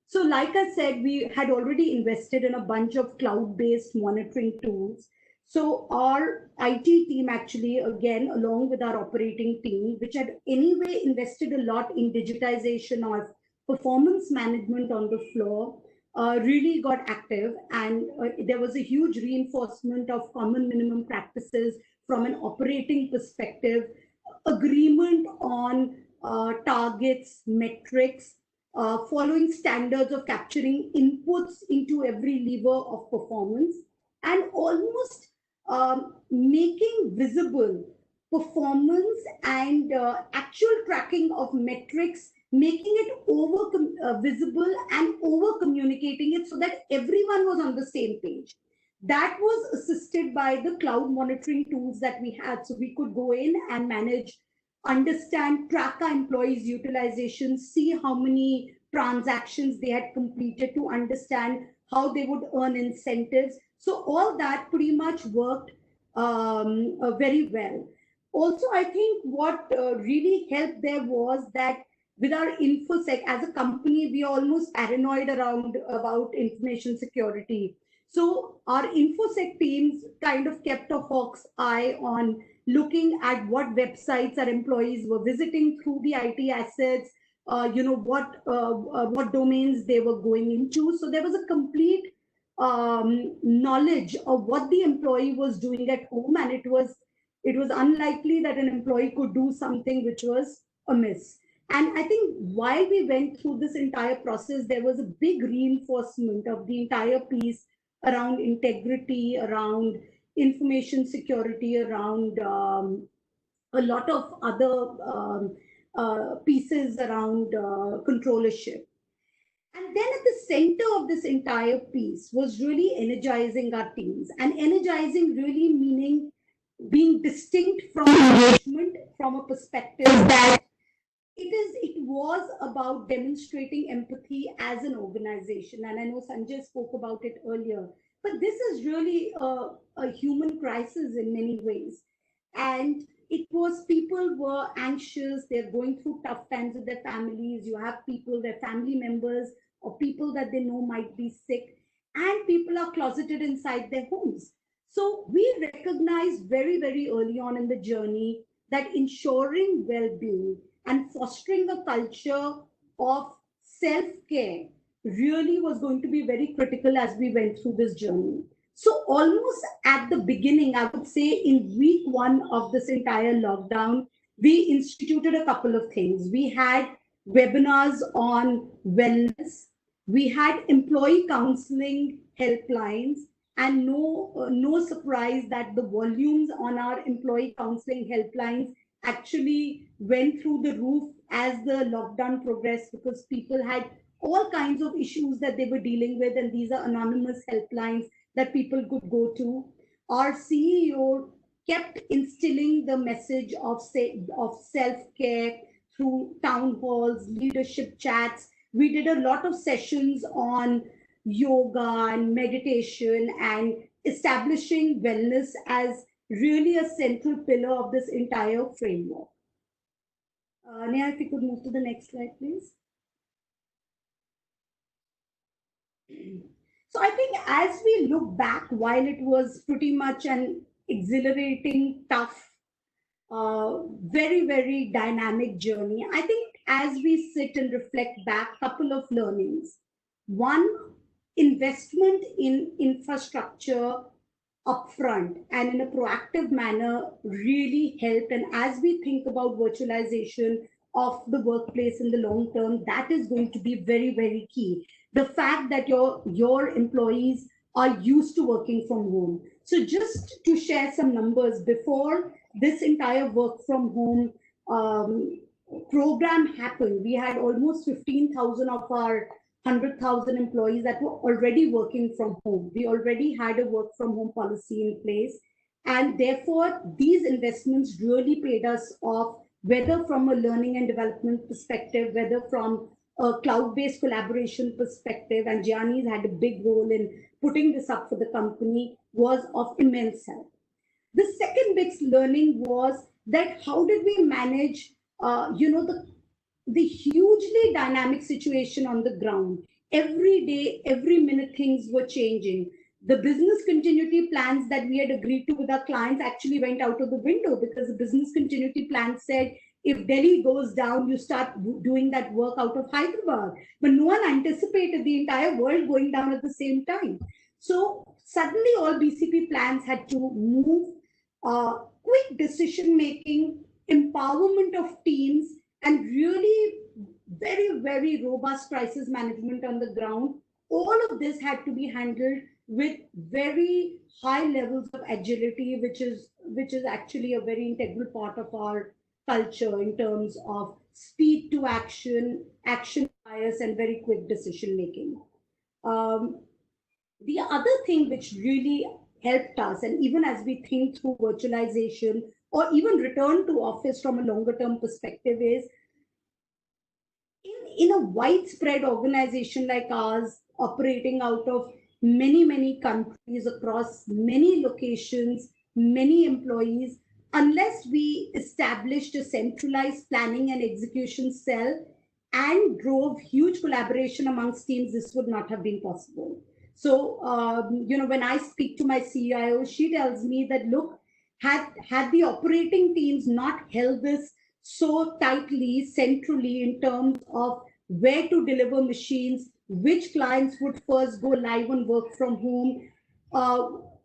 So like I said, we had already invested in a bunch of cloud-based monitoring tools. So our IT team actually, again, along with our operating team, which had anyway invested a lot in digitization of performance management on the floor, really got active. And there was a huge reinforcement of common minimum practices from an operating perspective, agreement on targets, metrics, following standards of capturing inputs into every lever of performance, and almost making visible performance and actual tracking of metrics, making it over visible and over communicating it so that everyone was on the same page. That was assisted by the cloud monitoring tools that we had. So we could go in and manage, understand, track our employees' utilization, see how many transactions they had completed, to understand how they would earn incentives. So all that pretty much worked very well. Also, I think what really helped there was that with our infosec as a company, we are almost paranoid around about information security. So our infosec teams kind of kept a hawk's eye on looking at what websites our employees were visiting through the IT assets, what domains they were going into. So there was a complete knowledge of what the employee was doing at home, and it was unlikely that an employee could do something which was amiss. And I think while we went through this entire process, there was a big reinforcement of the entire piece around integrity, around information security, around a lot of other pieces around controllership. And then at the center of this entire piece was really energizing our teams. And energizing really meaning being distinct from engagement from a perspective that it was about demonstrating empathy as an organization. And I know Sanjay spoke about it earlier, but this is really a human crisis in many ways. And it was, people were anxious, they're going through tough times with their families. You have people, their family members or people that they know might be sick, and people are closeted inside their homes. So we recognized very, very early on in the journey that ensuring well-being and fostering a culture of self-care really was going to be very critical as we went through this journey. So almost at the beginning, I would say in week 1 of this entire lockdown, we instituted a couple of things. We had webinars on wellness. We had employee counseling helplines, and no surprise that the volumes on our employee counseling helplines actually went through the roof as the lockdown progressed, because people had all kinds of issues that they were dealing with, and these are anonymous helplines that people could go to. Our CEO kept instilling the message of self-care through town halls, leadership chats. We did a lot of sessions on yoga and meditation and establishing wellness as really a central pillar of this entire framework. Neha, if you could move to the next slide, please. So I think as we look back, while it was pretty much an exhilarating, tough, very, very dynamic journey, I think as we sit and reflect back, a couple of learnings. One, investment in infrastructure upfront and in a proactive manner really helped. And as we think about virtualization of the workplace in the long term, that is going to be very, very key. The fact that your employees are used to working from home. So just to share some numbers, before this entire work from home program happened, we had almost 15,000 of our 100,000 employees that were already working from home. We already had a work from home policy in place. And therefore, these investments really paid us off, whether from a learning and development perspective, whether from a cloud-based collaboration perspective, and Gianni's had a big role in putting this up for the company, was of immense help. The second big learning was that how did we manage, the hugely dynamic situation on the ground. Every day, every minute, things were changing. The business continuity plans that we had agreed to with our clients actually went out of the window, because the business continuity plan said, if Delhi goes down, you start doing that work out of Hyderabad. But no one anticipated the entire world going down at the same time. So suddenly all BCP plans had to move, quick decision-making, empowerment of teams, and really very, very robust crisis management on the ground. All of this had to be handled with very high levels of agility, which is which is actually a very integral part of our culture in terms of speed to action, action bias, and very quick decision making. The other thing which really helped us, and even as we think through virtualization or even return to office from a longer term perspective, is in a widespread organization like ours, operating out of many countries across many locations, many employees, unless we established a centralized planning and execution cell and drove huge collaboration amongst teams, this would not have been possible. So, when I speak to my CIO, she tells me that, look, had the operating teams not held this so tightly, centrally, in terms of where to deliver machines, which clients would first go live and work from home,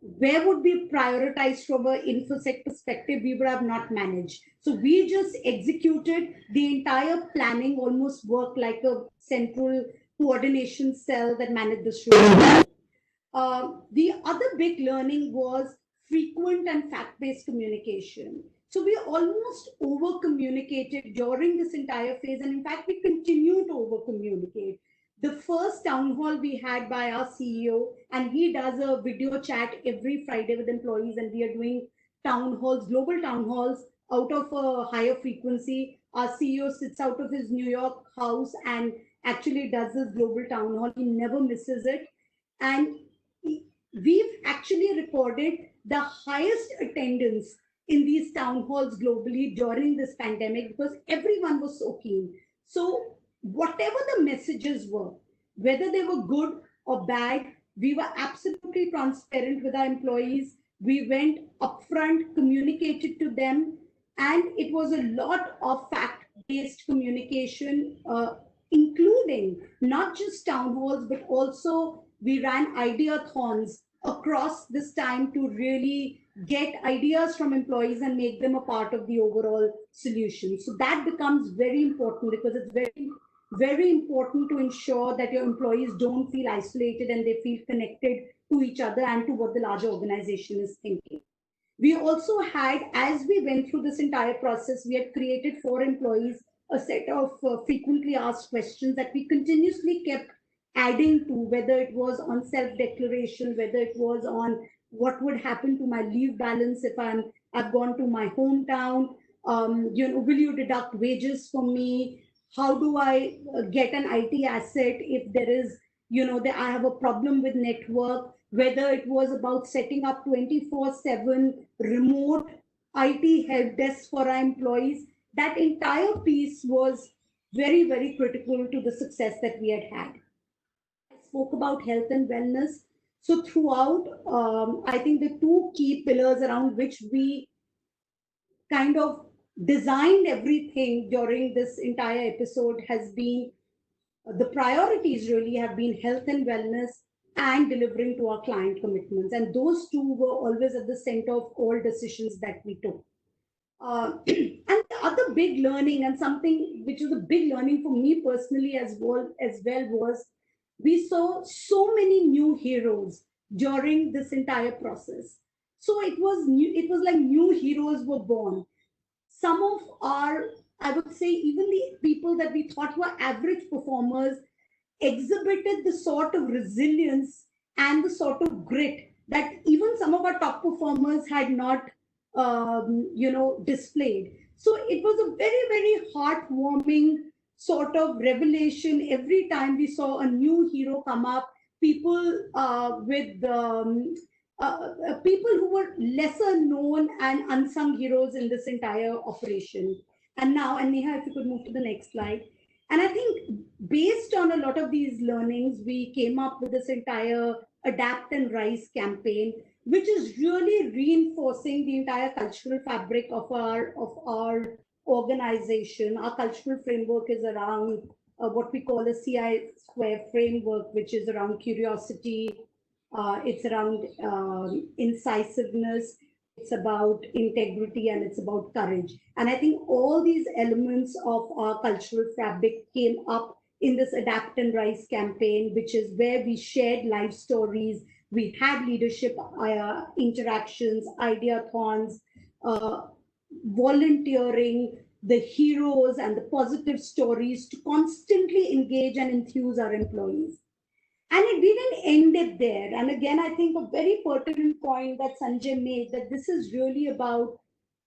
where would be prioritized from an infosec perspective, we would have not managed. So we just executed the entire planning, almost worked like a central coordination cell that managed this really well. The other big learning was frequent and fact-based communication. So we almost over-communicated during this entire phase, and in fact, we continue to over-communicate. The first town hall we had by our CEO, and he does a video chat every Friday with employees, and we are doing town halls, global town halls, out of a higher frequency. Our CEO sits out of his New York house and actually does this global town hall. He never misses it. And we've actually recorded the highest attendance in these town halls globally during this pandemic because everyone was so keen. So whatever the messages were, whether they were good or bad, we were absolutely transparent with our employees. We went upfront, communicated to them, and it was a lot of fact-based communication, including not just town halls, but also we ran ideathons across this time to really get ideas from employees and make them a part of the overall solution. So that becomes very important because it's very important to ensure that your employees don't feel isolated and they feel connected to each other and to what the larger organization is thinking. We also had, as we went through this entire process, we had created for employees a set of frequently asked questions that we continuously kept adding to, whether it was on self-declaration, whether it was on what would happen to my leave balance if I've gone to my hometown, will you deduct wages from me? How do I get an IT asset if there is, I have a problem with network, whether it was about setting up 24/7 remote IT help desk for our employees. That entire piece was very critical to the success that we had had. I spoke about health and wellness. So throughout, I think the two key pillars around which we kind of designed everything during this entire episode has been, the priorities really have been health and wellness and delivering to our client commitments. And those two were always at the center of all decisions that we took. And the other big learning, and something which was a big learning for me personally as well was, we saw so many new heroes during this entire process. So it was like new heroes were born. Some of our, I would say, even the people that we thought were average performers exhibited the sort of resilience and the sort of grit that even some of our top performers had not, displayed. So it was a very heartwarming sort of revelation every time we saw a new hero come up. People people who were lesser known and unsung heroes in this entire operation. And Neha, if you could move to the next slide. And I think based on a lot of these learnings, we came up with this entire Adapt and Rise campaign, which is really reinforcing the entire cultural fabric of our organization. Our cultural framework is around what we call a CI square framework, which is around curiosity, it's around incisiveness, it's about integrity, and it's about courage. And I think all these elements of our cultural fabric came up in this Adapt and Rise campaign, which is where we shared life stories. We had leadership interactions, ideathons. volunteering, the heroes and the positive stories to constantly engage and enthuse our employees. And it didn't end it there. And again, I think a very pertinent point that Sanjay made, that this is really about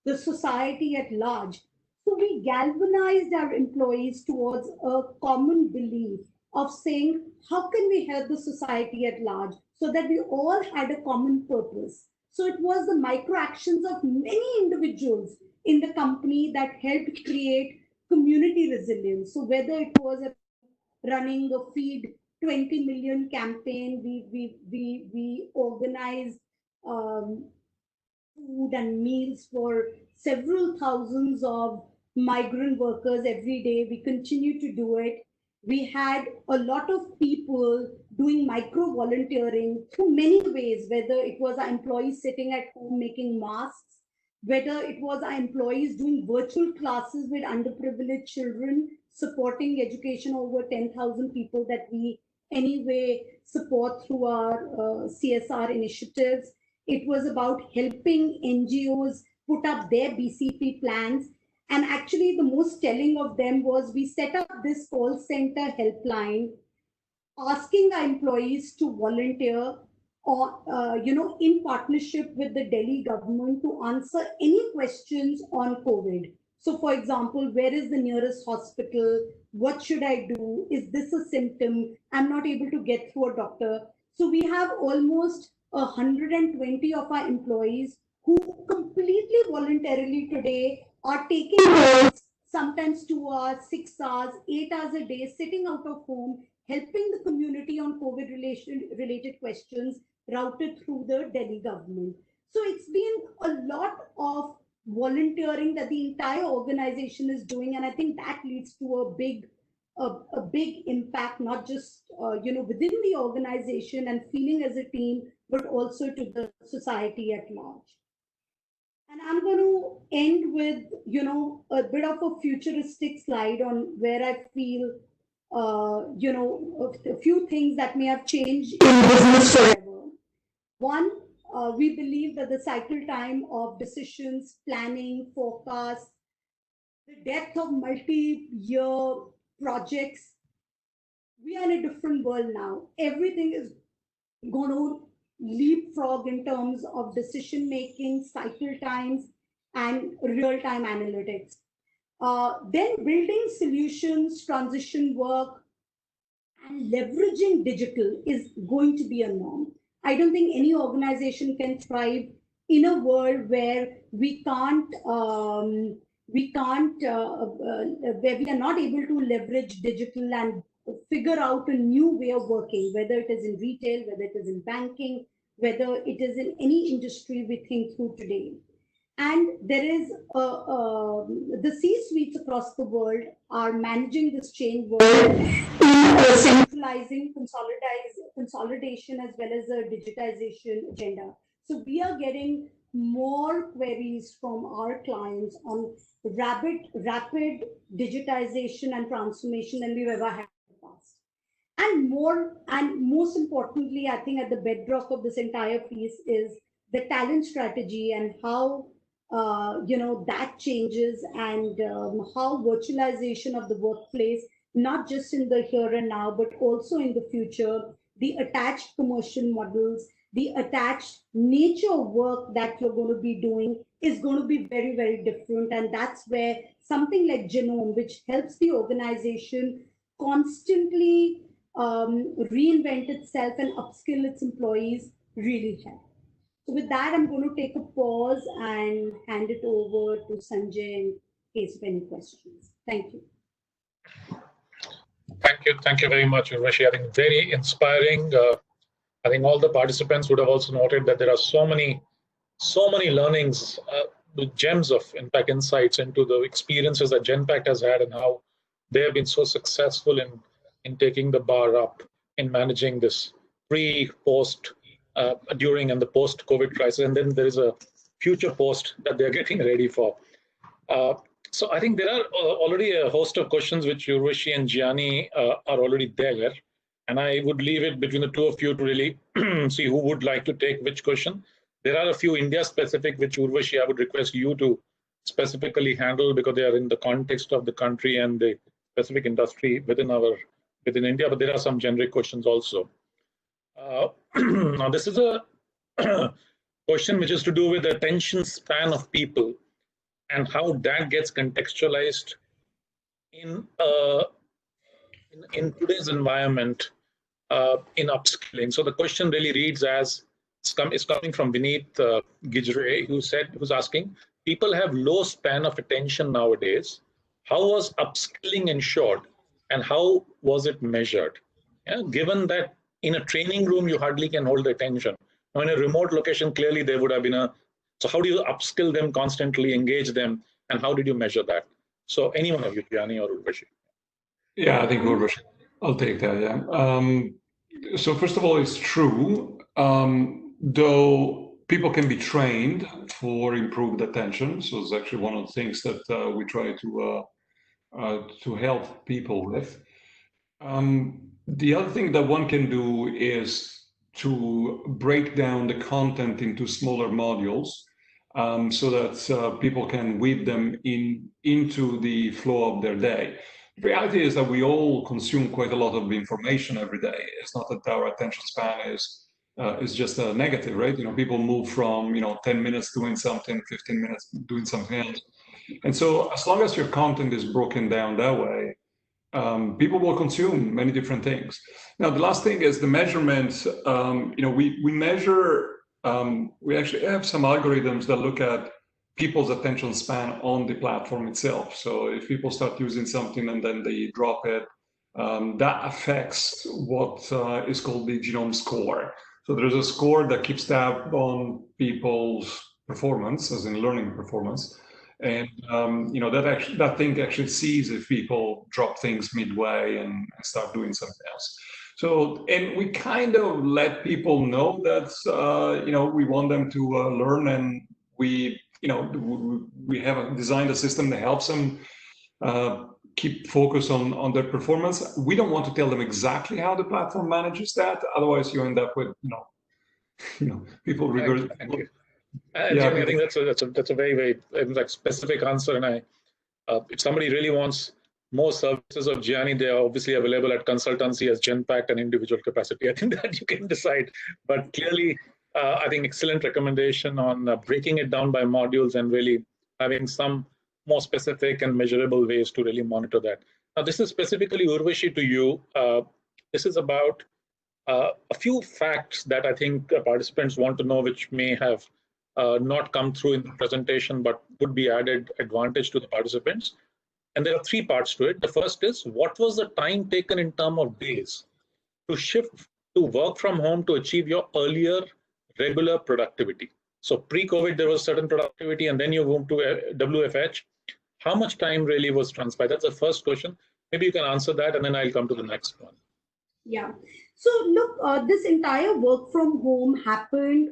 the society at large. So we galvanized our employees towards a common belief of saying, how can we help the society at large, so that we all had a common purpose. So it was the micro actions of many individuals in the company that helped create community resilience. So whether it was running a Feed 20 million campaign, we organized food and meals for several thousands of migrant workers every day. We continue to do it. We had a lot of people doing micro volunteering through many ways, whether it was our employees sitting at home making masks, whether it was our employees doing virtual classes with underprivileged children, supporting education over 10,000 people that we anyway support through our CSR initiatives. It was about helping NGOs put up their BCP plans. And actually, the most telling of them was we set up this call center helpline, asking our employees to volunteer or, in partnership with the Delhi government to answer any questions on COVID. So, for example, where is the nearest hospital? What should I do? Is this a symptom? I'm not able to get through a doctor. So we have almost 120 of our employees who completely voluntarily today are taking calls, sometimes 2 hours, 6 hours, 8 hours a day, sitting out of home, helping the community on COVID related questions routed through the Delhi government. So it's been a lot of volunteering that the entire organization is doing, and I think that leads to a big impact, not just within the organization and feeling as a team, but also to the society at large. And I'm going to end with a bit of a futuristic slide on where I feel a few things that may have changed in business forever. One, we believe that the cycle time of decisions, planning, forecasts, the depth of multi-year projects, we are in a different world now. Everything is going to leapfrog in terms of decision making, cycle times, and real-time analytics. Then building solutions, transition work, and leveraging digital is going to be a norm. I don't think any organization can thrive in a world where we can't, where we are not able to leverage digital and figure out a new way of working, whether it is in retail, whether it is in banking, whether it is in any industry we think through today. And there is the C-suites across the world are managing this change world in centralizing, consolidation as well as a digitization agenda. So we are getting more queries from our clients on rapid digitization and transformation than we've ever had in the past. And most importantly, I think at the bedrock of this entire piece is the talent strategy and how that changes, and how virtualization of the workplace, not just in the here and now, but also in the future, the attached commercial models, the attached nature of work that you're going to be doing is going to be very, very different. And that's where something like Genome, which helps the organization constantly reinvent itself and upskill its employees, really helps. So with that, I'm going to take a pause and hand it over to Sanjay in case of any questions. Thank you. Thank you very much, Urvashi. I think very inspiring. I think all the participants would have also noted that there are so many learnings, gems of, in fact, insights into the experiences that Genpact has had and how they have been so successful in taking the bar up in managing this pre, post, during and the post-COVID crisis, and then there is a future post that they're getting ready for. So I think there are already a host of questions which Urvashi and Gianni are already there, and I would leave it between the two of you to really see who would like to take which question. There are a few India-specific, which Urvashi, I would request you to specifically handle because they are in the context of the country and the specific industry within India, but there are some generic questions also. Now, this is a question which is to do with the attention span of people and how that gets contextualized in today's environment in upskilling. So the question really reads as it's coming from Vineet Gijre, who's asking, people have low span of attention nowadays. How was upskilling ensured and how was it measured? Yeah, given that in a training room, you hardly can hold attention. Now, in a remote location, clearly there would have been so how do you upskill them constantly, engage them, and how did you measure that? So any one of you, Gianni or Urvashi. Yeah, I think Urvashi, I'll take that, yeah. So first of all, it's true, though people can be trained for improved attention. So it's actually one of the things that we try to help people with. The other thing that one can do is to break down the content into smaller modules so that people can weave them into the flow of their day. The reality is that we all consume quite a lot of information every day. It's not that our attention span is just a negative, right? People move from 10 minutes doing something, 15 minutes doing something else. And so as long as your content is broken down that way, people will consume many different things. Now, the last thing is the measurements. We measure, we actually have some algorithms that look at people's attention span on the platform itself. So if people start using something and then they drop it, that affects what is called the genome score. So there's a score that keeps tab on people's performance, as in learning performance. And that thing actually sees if people drop things midway and start doing something else. So, and we kind of let people know that we want them to learn, and we have designed a system that helps them keep focus on their performance. We don't want to tell them exactly how the platform manages that. Otherwise, you end up with people reverse. Thank you. Jimmy, I think that's a very specific answer, and if somebody really wants more services of Gianni, they are obviously available at consultancy as Genpact and individual capacity. I think that you can decide, but clearly, I think excellent recommendation on breaking it down by modules and really having some more specific and measurable ways to really monitor that. Now, this is specifically Urvashi to you. This is about a few facts that I think participants want to know, which may have not come through in the presentation, but would be added advantage to the participants. And there are three parts to it. The first is, what was the time taken in terms of days to shift to work from home to achieve your earlier regular productivity? So pre-COVID, there was certain productivity, and then you moved to WFH. How much time really was transpired? That's the first question. Maybe you can answer that, and then I'll come to the next one. Yeah. So look, this entire work from home happened,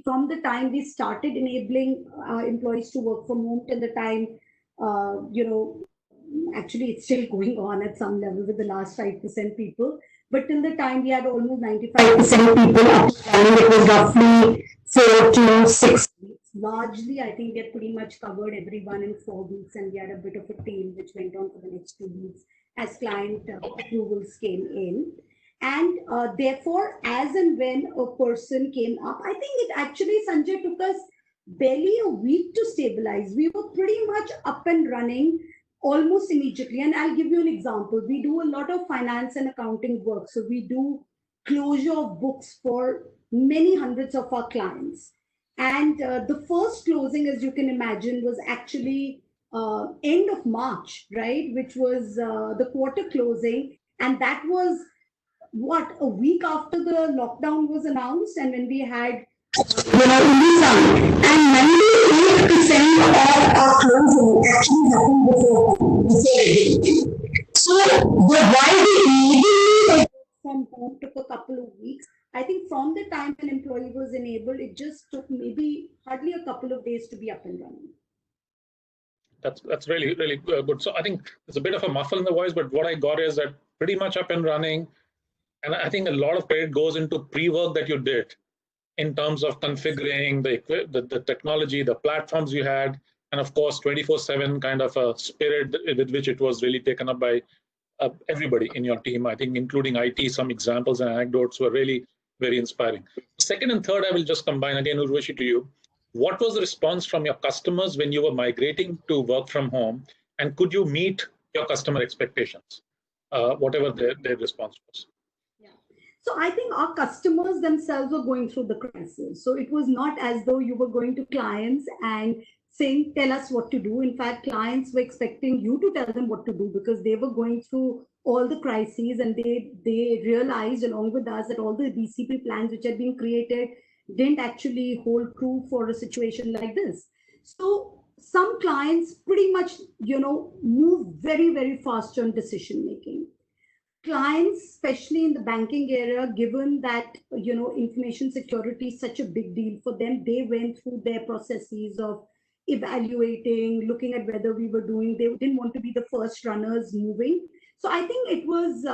from the time we started enabling employees to work from home till the time, actually it's still going on at some level with the last 5% people. But till the time we had almost 95% people, it was roughly 4 to 6 weeks. Largely, I think we had pretty much covered everyone in 4 weeks, and we had a bit of a tail which went on for the next 2 weeks as client approvals came in. And therefore, as and when a person came up, I think it actually, Sanjay, took us barely a week to stabilize. We were pretty much up and running almost immediately. And I'll give you an example. We do a lot of finance and accounting work. So we do closure of books for many hundreds of our clients. And the first closing, as you can imagine, was actually end of March, right? Which was the quarter closing. And that was a week after the lockdown was announced, and when we had and 98% of our closing actually happened before. So why we immediately from home took a couple of weeks. I think from the time an employee was enabled, it just took maybe hardly a couple of days to be up and running. That's really, really good. So I think there's a bit of a muffle in the voice, but what I got is that pretty much up and running. And I think a lot of credit goes into pre-work that you did in terms of configuring the technology, the platforms you had, and of course 24/7 kind of a spirit with which it was really taken up by everybody in your team. I think including IT, some examples and anecdotes were really very inspiring. Second and third, I will just combine again, Urvashi, to you. What was the response from your customers when you were migrating to work from home, and could you meet your customer expectations, whatever their response was? So I think our customers themselves were going through the crisis. So it was not as though you were going to clients and saying, tell us what to do. In fact, clients were expecting you to tell them what to do because they were going through all the crises, and they realized along with us that all the BCP plans which had been created didn't actually hold true for a situation like this. So some clients pretty much, move very, very fast on decision making. Clients, especially in the banking area, given that information security is such a big deal for them, they went through their processes of evaluating, looking at whether we were doing. They didn't want to be the first runners moving. So I think it was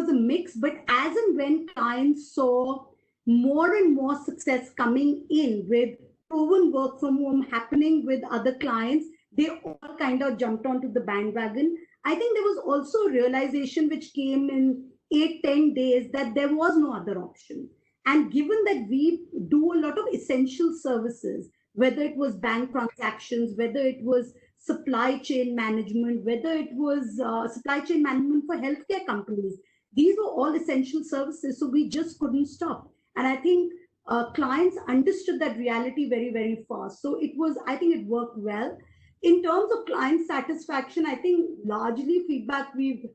a mix. But as and when clients saw more and more success coming in with proven work from home happening with other clients, they all kind of jumped onto the bandwagon. I think there was also a realization which came in 8-10 days that there was no other option. And given that we do a lot of essential services, whether it was bank transactions, whether it was supply chain management, whether it was supply chain management for healthcare companies, these were all essential services. So we just couldn't stop. And I think clients understood that reality very, very fast. So I think it worked well. In terms of client satisfaction, I think largely feedback we've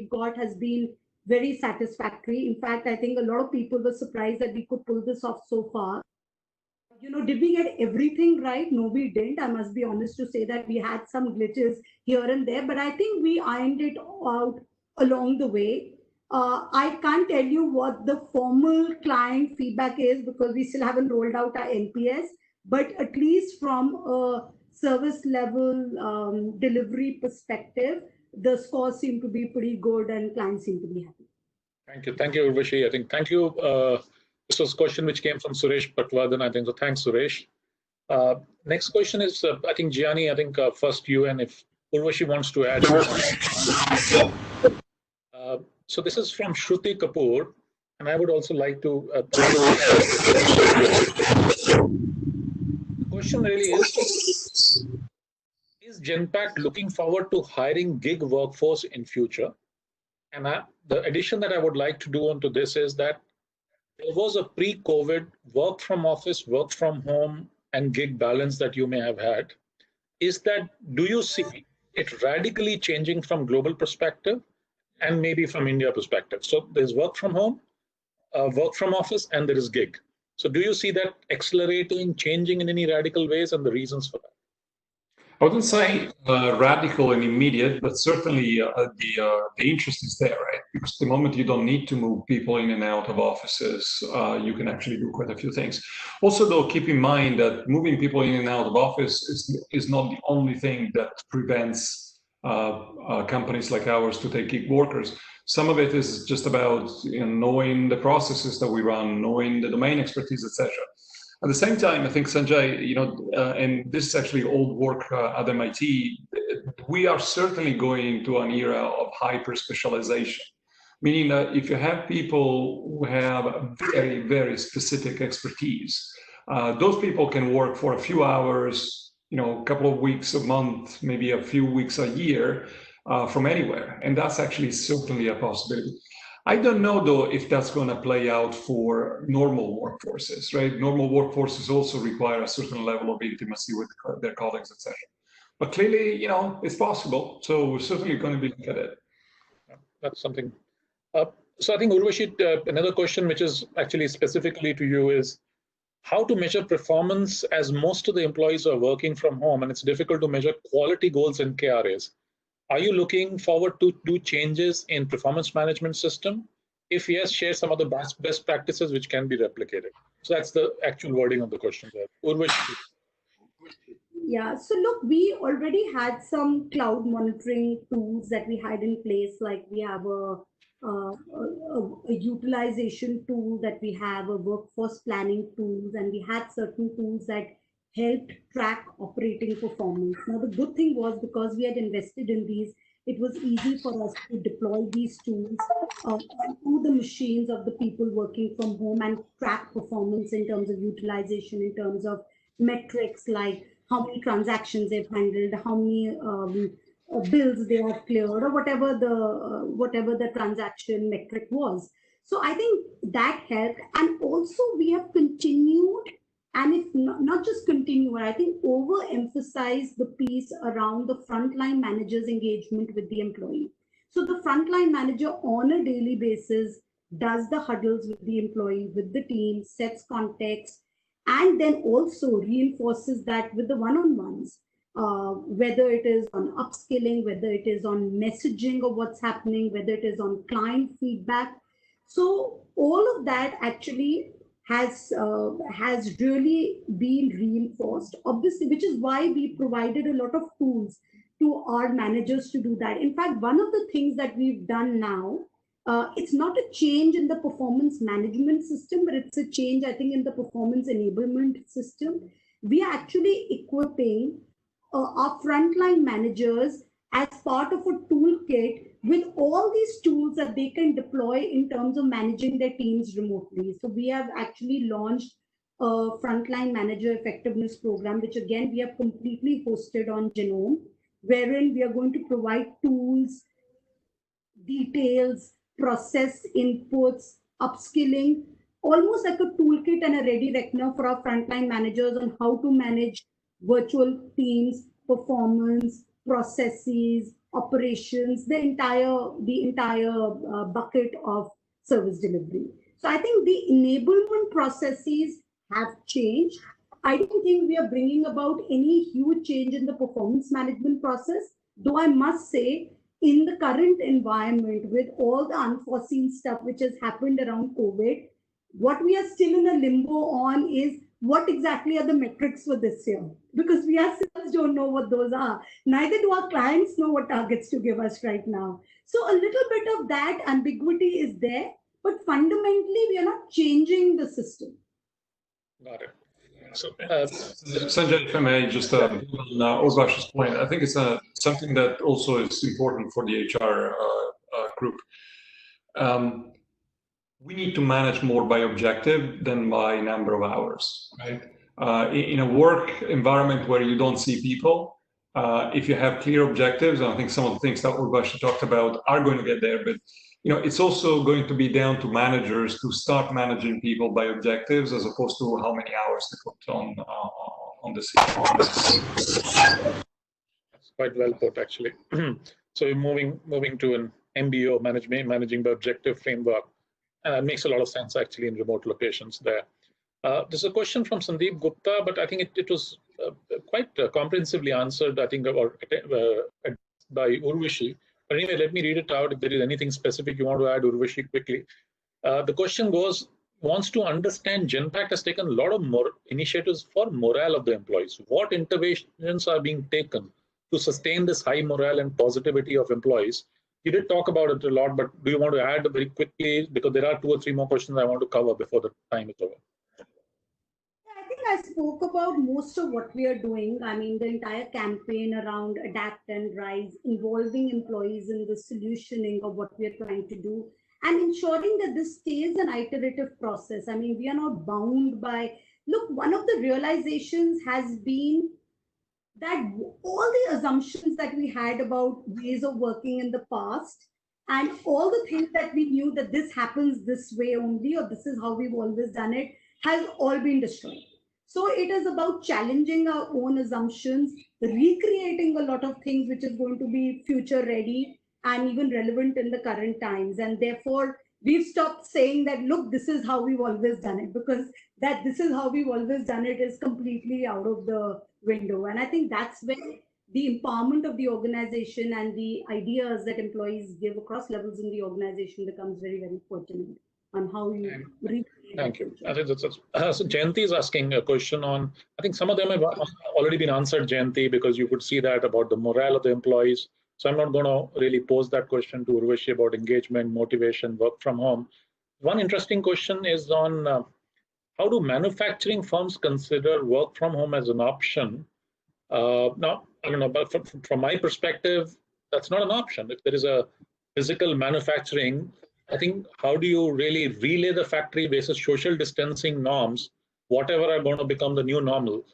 got has been very satisfactory. In fact, I think a lot of people were surprised that we could pull this off so far. Did we get everything right? No, we didn't. I must be honest to say that we had some glitches here and there, but I think we ironed it out along the way. I can't tell you what the formal client feedback is because we still haven't rolled out our NPS, but at least from a service level delivery perspective, the scores seem to be pretty good and clients seem to be happy. Thank you, Urvashi. I think thank you. This was a question which came from Suresh Patwardhan, I think. So thanks, Suresh. Next question is, I think, Gianni, first you, and if Urvashi wants to add. So this is from Shruti Kapoor, and I would also like to. The question really is Genpact looking forward to hiring gig workforce in future? And the addition that I would like to do onto this is that there was a pre-COVID work from office, work from home, and gig balance that you may have had. Do you see it radically changing from global perspective and maybe from India perspective? So there's work from home, work from office, and there is gig. So do you see that accelerating, changing in any radical ways, and the reasons for that? I wouldn't say radical and immediate, but certainly the interest is there, right? Because the moment you don't need to move people in and out of offices, you can actually do quite a few things. Also, though, keep in mind that moving people in and out of office is not the only thing that prevents companies like ours to take gig workers. Some of it is just about knowing the processes that we run, knowing the domain expertise, etc. At the same time, I think, Sanjay, and this is actually old work at MIT, we are certainly going to an era of hyper specialization, meaning that if you have people who have very, very specific expertise, those people can work for a few hours, a couple of weeks a month, maybe a few weeks a year from anywhere. And that's actually certainly a possibility. I don't know, though, if that's going to play out for normal workforces, right? Normal workforces also require a certain level of intimacy with their colleagues, etc. But clearly, it's possible. So we're certainly going to be looking at it. That's something. So I think, Urvashi, another question which is actually specifically to you is how to measure performance as most of the employees are working from home and it's difficult to measure quality goals and KRAs. Are you looking forward to do changes in performance management system? If yes, share some of the best practices which can be replicated. So that's the actual wording of the question there. Urvashi. Yeah, so look, we already had some cloud monitoring tools that we had in place, like we have a a utilization tool that we have, a workforce planning tools, and we had certain tools that helped track operating performance. Now, the good thing was because we had invested in these, it was easy for us to deploy these tools to the machines of the people working from home and track performance in terms of utilization, in terms of metrics like how many transactions they've handled, how many bills they have cleared, or whatever the transaction metric was. So I think that helped, and also we have continued, and if not just continue, I think overemphasize the piece around the frontline manager's engagement with the employee. So the frontline manager on a daily basis does the huddles with the employee, with the team, sets context, and then also reinforces that with the one-on-ones, whether it is on upskilling, whether it is on messaging of what's happening, whether it is on client feedback. So all of that actually has really been reinforced, obviously, which is why we provided a lot of tools to our managers to do that. In fact, one of the things that we've done now, it's not a change in the performance management system, but it's a change, I think, in the performance enablement system. We are actually equipping our frontline managers as part of a toolkit with all these tools that they can deploy in terms of managing their teams remotely. So we have actually launched a frontline manager effectiveness program, which again, we have completely hosted on Genome, wherein we are going to provide tools, details, process inputs, upskilling, almost like a toolkit and a ready reckoner for our frontline managers on how to manage virtual teams, performance, processes, operations, the entire bucket of service delivery. So I think the enablement processes have changed. I don't think we are bringing about any huge change in the performance management process, though I must say, in the current environment with all the unforeseen stuff which has happened around COVID, what we are still in a limbo on is what exactly are the metrics for this year? Because we ourselves don't know what those are. Neither do our clients know what targets to give us right now. So a little bit of that ambiguity is there, but fundamentally we are not changing the system. Got it. So, Sanjay, if I may just build on Urbash's point, I think it's something that also is important for the HR group. We need to manage more by objective than by number of hours, right? In a work environment where you don't see people, if you have clear objectives, and I think some of the things that Urbashi talked about are going to get there, but it's also going to be down to managers to start managing people by objectives as opposed to how many hours they put on the scene. That's quite well put, actually. So moving to an MBO, managing by objective framework, and that makes a lot of sense actually in remote locations there. There's a question from Sandeep Gupta, but I think it was quite comprehensively answered, I think, by Urvashi. But anyway, let me read it out. If there is anything specific you want to add, Urvashi, quickly. The question wants to understand Genpact has taken a lot of more initiatives for morale of the employees. What interventions are being taken to sustain this high morale and positivity of employees? You did talk about it a lot, but do you want to add very quickly? Because there are 2 or 3 more questions I want to cover before the time is over. I think I spoke about most of what we are doing. I mean, the entire campaign around Adapt and Rise, involving employees in the solutioning of what we are trying to do, and ensuring that this stays an iterative process. I mean, we are not bound by, look, one of the realizations has been that all the assumptions that we had about ways of working in the past and all the things that we knew that this happens this way only, or this is how we've always done it, has all been destroyed. So it is about challenging our own assumptions, recreating a lot of things which is going to be future ready and even relevant in the current times. And therefore, we've stopped saying that, look, this is how we've always done it, because that this is how we've always done it is completely out of the window. And I think that's where the empowerment of the organization and the ideas that employees give across levels in the organization becomes very, very pertinent on how you Thank you. I think that's so Jayanti is asking a question on, I think some of them have already been answered, Jayanti, because you could see that about the morale of the employees. So I'm not going to really pose that question to Urvashi about engagement, motivation, work from home. One interesting question is on how do manufacturing firms consider work from home as an option? Now, I don't know, but from my perspective, that's not an option. If there is a physical manufacturing, I think how do you really relay the factory basis social distancing norms, whatever are going to become the new normal,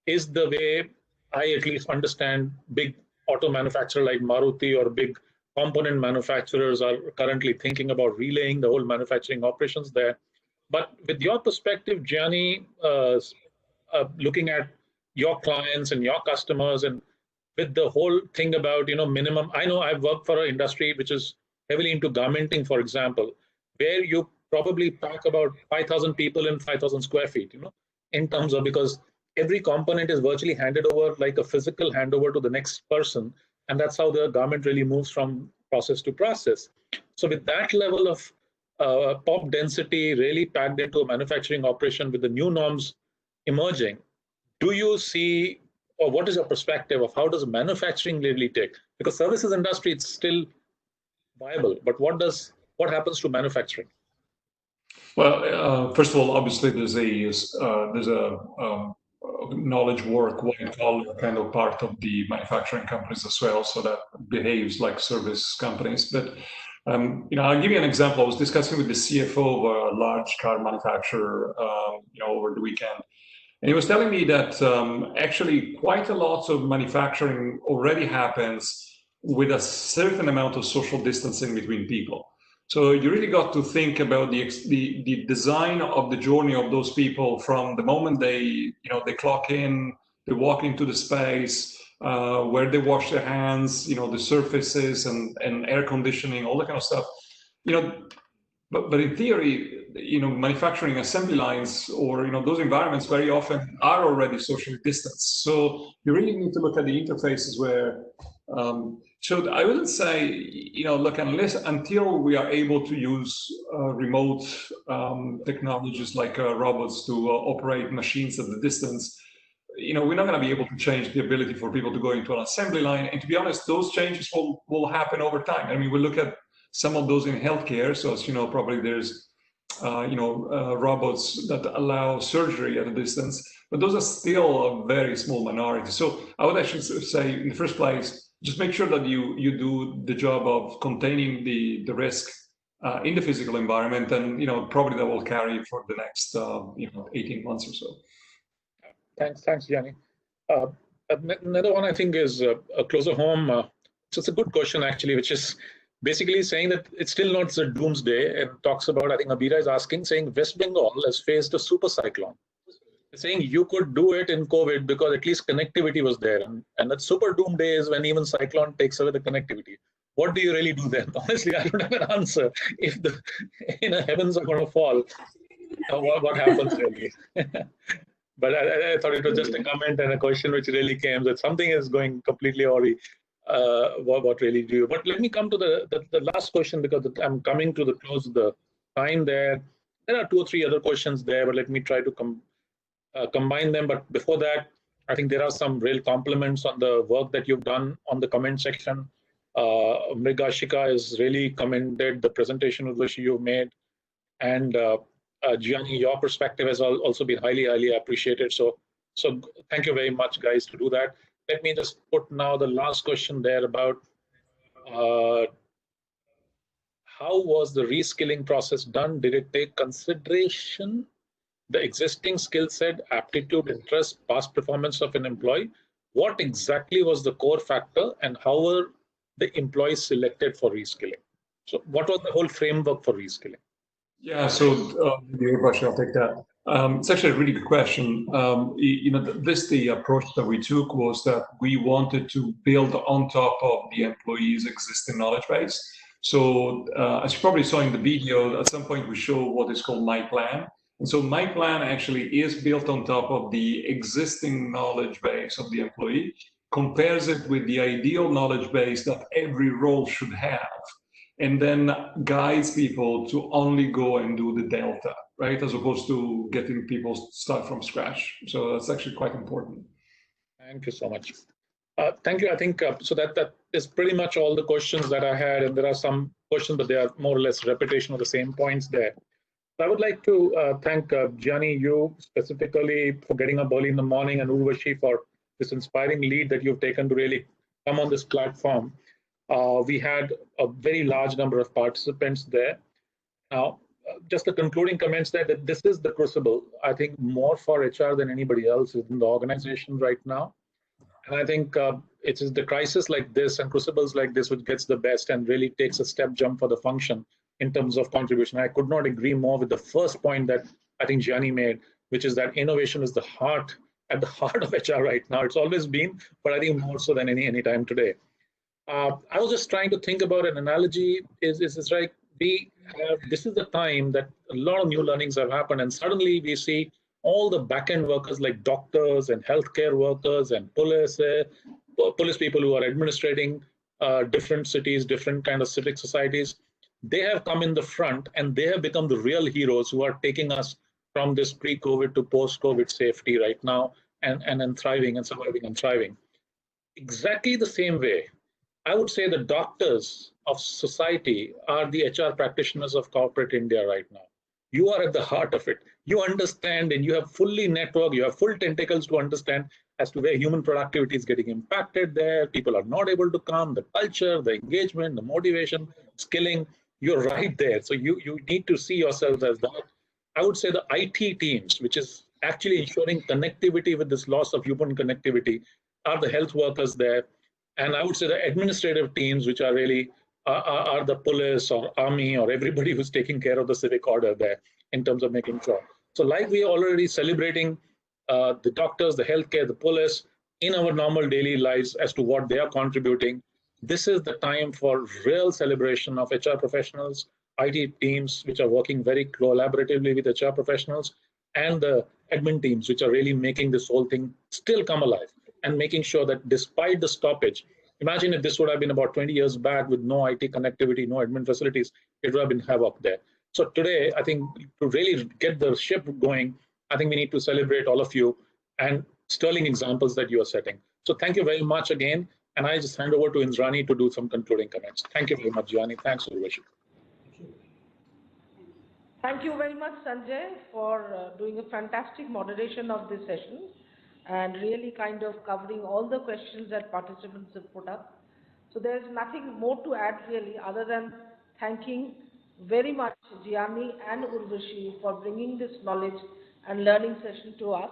is the way I at least understand big auto manufacturer like Maruti or big component manufacturers are currently thinking about relaying the whole manufacturing operations there. But with your perspective, Gianni, looking at your clients and your customers, and with the whole thing about minimum, I know I've worked for an industry which is heavily into garmenting, for example, where you probably pack about 5,000 people in 5,000 square feet, in terms of, because every component is virtually handed over like a physical handover to the next person, and that's how the garment really moves from process to process. So with that level of pop density really packed into a manufacturing operation with the new norms emerging, do you see, or what is your perspective of how does manufacturing really take? Because services industry, it's still viable, but what happens to manufacturing? Well, first of all, obviously there's a knowledge work, white collar kind of part of the manufacturing companies as well, so that behaves like service companies. But I'll give you an example. I was discussing with the CFO of a large car manufacturer, over the weekend. And he was telling me that actually quite a lot of manufacturing already happens with a certain amount of social distancing between people. So you really got to think about the design of the journey of those people from the moment they clock in, they walk into the space, where they wash their hands, the surfaces and air conditioning, all that kind of stuff. But in theory, manufacturing assembly lines or those environments very often are already socially distanced. So you really need to look at the interfaces where. So I wouldn't say look, until we are able to use remote technologies like robots to operate machines at the distance. We're not going to be able to change the ability for people to go into an assembly line. And to be honest, those changes will happen over time. I mean, we look at some of those in healthcare. So as you know, probably there's, robots that allow surgery at a distance, but those are still a very small minority. So I would actually say, in the first place, just make sure that you do the job of containing the risk in the physical environment, and probably that will carry for the next 18 months or so. Thanks, Gianni. Another one I think is closer home. So it's a good question actually, which is basically saying that it's still not a doomsday, and talks about, I think Abira is asking, saying West Bengal has faced a super cyclone. Saying you could do it in COVID because at least connectivity was there. And that super doom day is when even cyclone takes away the connectivity. What do you really do then? Honestly, I don't have an answer. If the heavens are going to fall, what happens really? But I thought it was just a comment and a question which really came, that something is going completely awry. What really do you? But let me come to the last question, because I'm coming to the close of the time there. There are 2 or 3 other questions there, but let me try to combine them. But before that, I think there are some real compliments on the work that you've done on the comment section. Mrigashika has really commended the presentation which you made, and Gianni, your perspective has also been highly appreciated. So thank you very much, guys, to do that. Let me just put now the last question there about how was the reskilling process done? Did it take consideration the existing skill set, aptitude, interest, past performance of an employee? What exactly was the core factor, and how were the employees selected for reskilling? So what was the whole framework for reskilling? Yeah, so I'll take that. It's actually a really good question. The approach that we took was that we wanted to build on top of the employee's existing knowledge base. So as you probably saw in the video, at some point we show what is called My Plan. And so My Plan actually is built on top of the existing knowledge base of the employee, compares it with the ideal knowledge base that every role should have, and then guides people to only go and do the delta, right? As opposed to getting people start from scratch. So that's actually quite important. Thank you so much. Thank you. I think so that is pretty much all the questions that I had, and there are some questions, but they are more or less repetition of the same points there. I would like to thank Gianni, you specifically for getting up early in the morning, and Urvashi for this inspiring lead that you've taken to really come on this platform. We had a very large number of participants there. Now, just the concluding comments there that this is the crucible, I think, more for HR than anybody else in the organization right now. And I think it is the crisis like this and crucibles like this which gets the best and really takes a step jump for the function in terms of contribution. I could not agree more with the first point that I think Gianni made, which is that innovation is at the heart of HR right now. It's always been, but I think more so than any time today. I was just trying to think about an analogy. Is right? This is the time that a lot of new learnings have happened, and suddenly we see all the back-end workers like doctors and healthcare workers and police people who are administrating different cities, different kind of civic societies. They have come in the front, and they have become the real heroes who are taking us from this pre-COVID to post-COVID safety right now, and thriving and surviving and thriving. Exactly the same way, I would say the doctors of society are the HR practitioners of corporate India right now. You are at the heart of it. You understand, and you have fully networked, you have full tentacles to understand as to where human productivity is getting impacted there. People are not able to come, the culture, the engagement, the motivation, skilling, you're right there. So you need to see yourselves as that. I would say the IT teams, which is actually ensuring connectivity with this loss of human connectivity, are the health workers there. And I would say the administrative teams, which are really are the police or army or everybody who's taking care of the civic order there in terms of making sure. So like we are already celebrating the doctors, the healthcare, the police in our normal daily lives as to what they are contributing, this is the time for real celebration of HR professionals, IT teams, which are working very collaboratively with HR professionals, and the admin teams, which are really making this whole thing still come alive and making sure that despite the stoppage, imagine if this would have been about 20 years back with no IT connectivity, no admin facilities, it would have been havoc there. So today, I think to really get the ship going, I think we need to celebrate all of you and sterling examples that you are setting. So thank you very much again. And I just hand over to Indrani to do some concluding comments. Thank you very much, Gianni. Thanks, Urvashi. Thank you very much, Sanjay, for doing a fantastic moderation of this session and really kind of covering all the questions that participants have put up. So there's nothing more to add really other than thanking very much Gianni and Urvashi for bringing this knowledge and learning session to us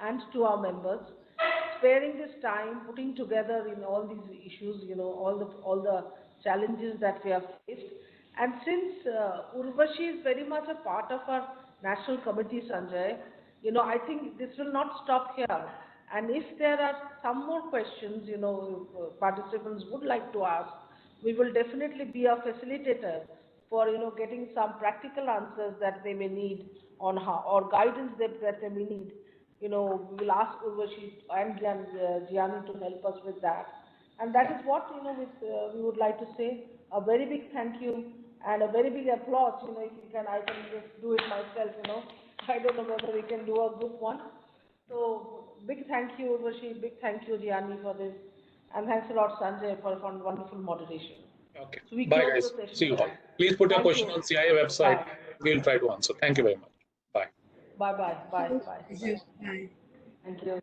and to our members, sparing this time, putting together all these issues, all the challenges that we have faced. And since Urvashi is very much a part of our national committee, Sanjay, I think this will not stop here. And if there are some more questions, participants would like to ask, we will definitely be a facilitator for, getting some practical answers that they may need on how, or guidance that they may need. We will ask Urvashi and Gianni to help us with that. And that is what, we would like to say. A very big thank you and a very big applause. If you can, I can just do it myself, I don't know whether we can do a group one. So, big thank you, Urvashi, big thank you, Gianni, for this. And thanks a lot, Sanjay, for wonderful moderation. Okay. So we bye, close guys. the session. See you all. Please put your question on CIA website. Bye. We'll try to answer. Thank you very much. Bye. Bye. Thank you. Bye. Thank you.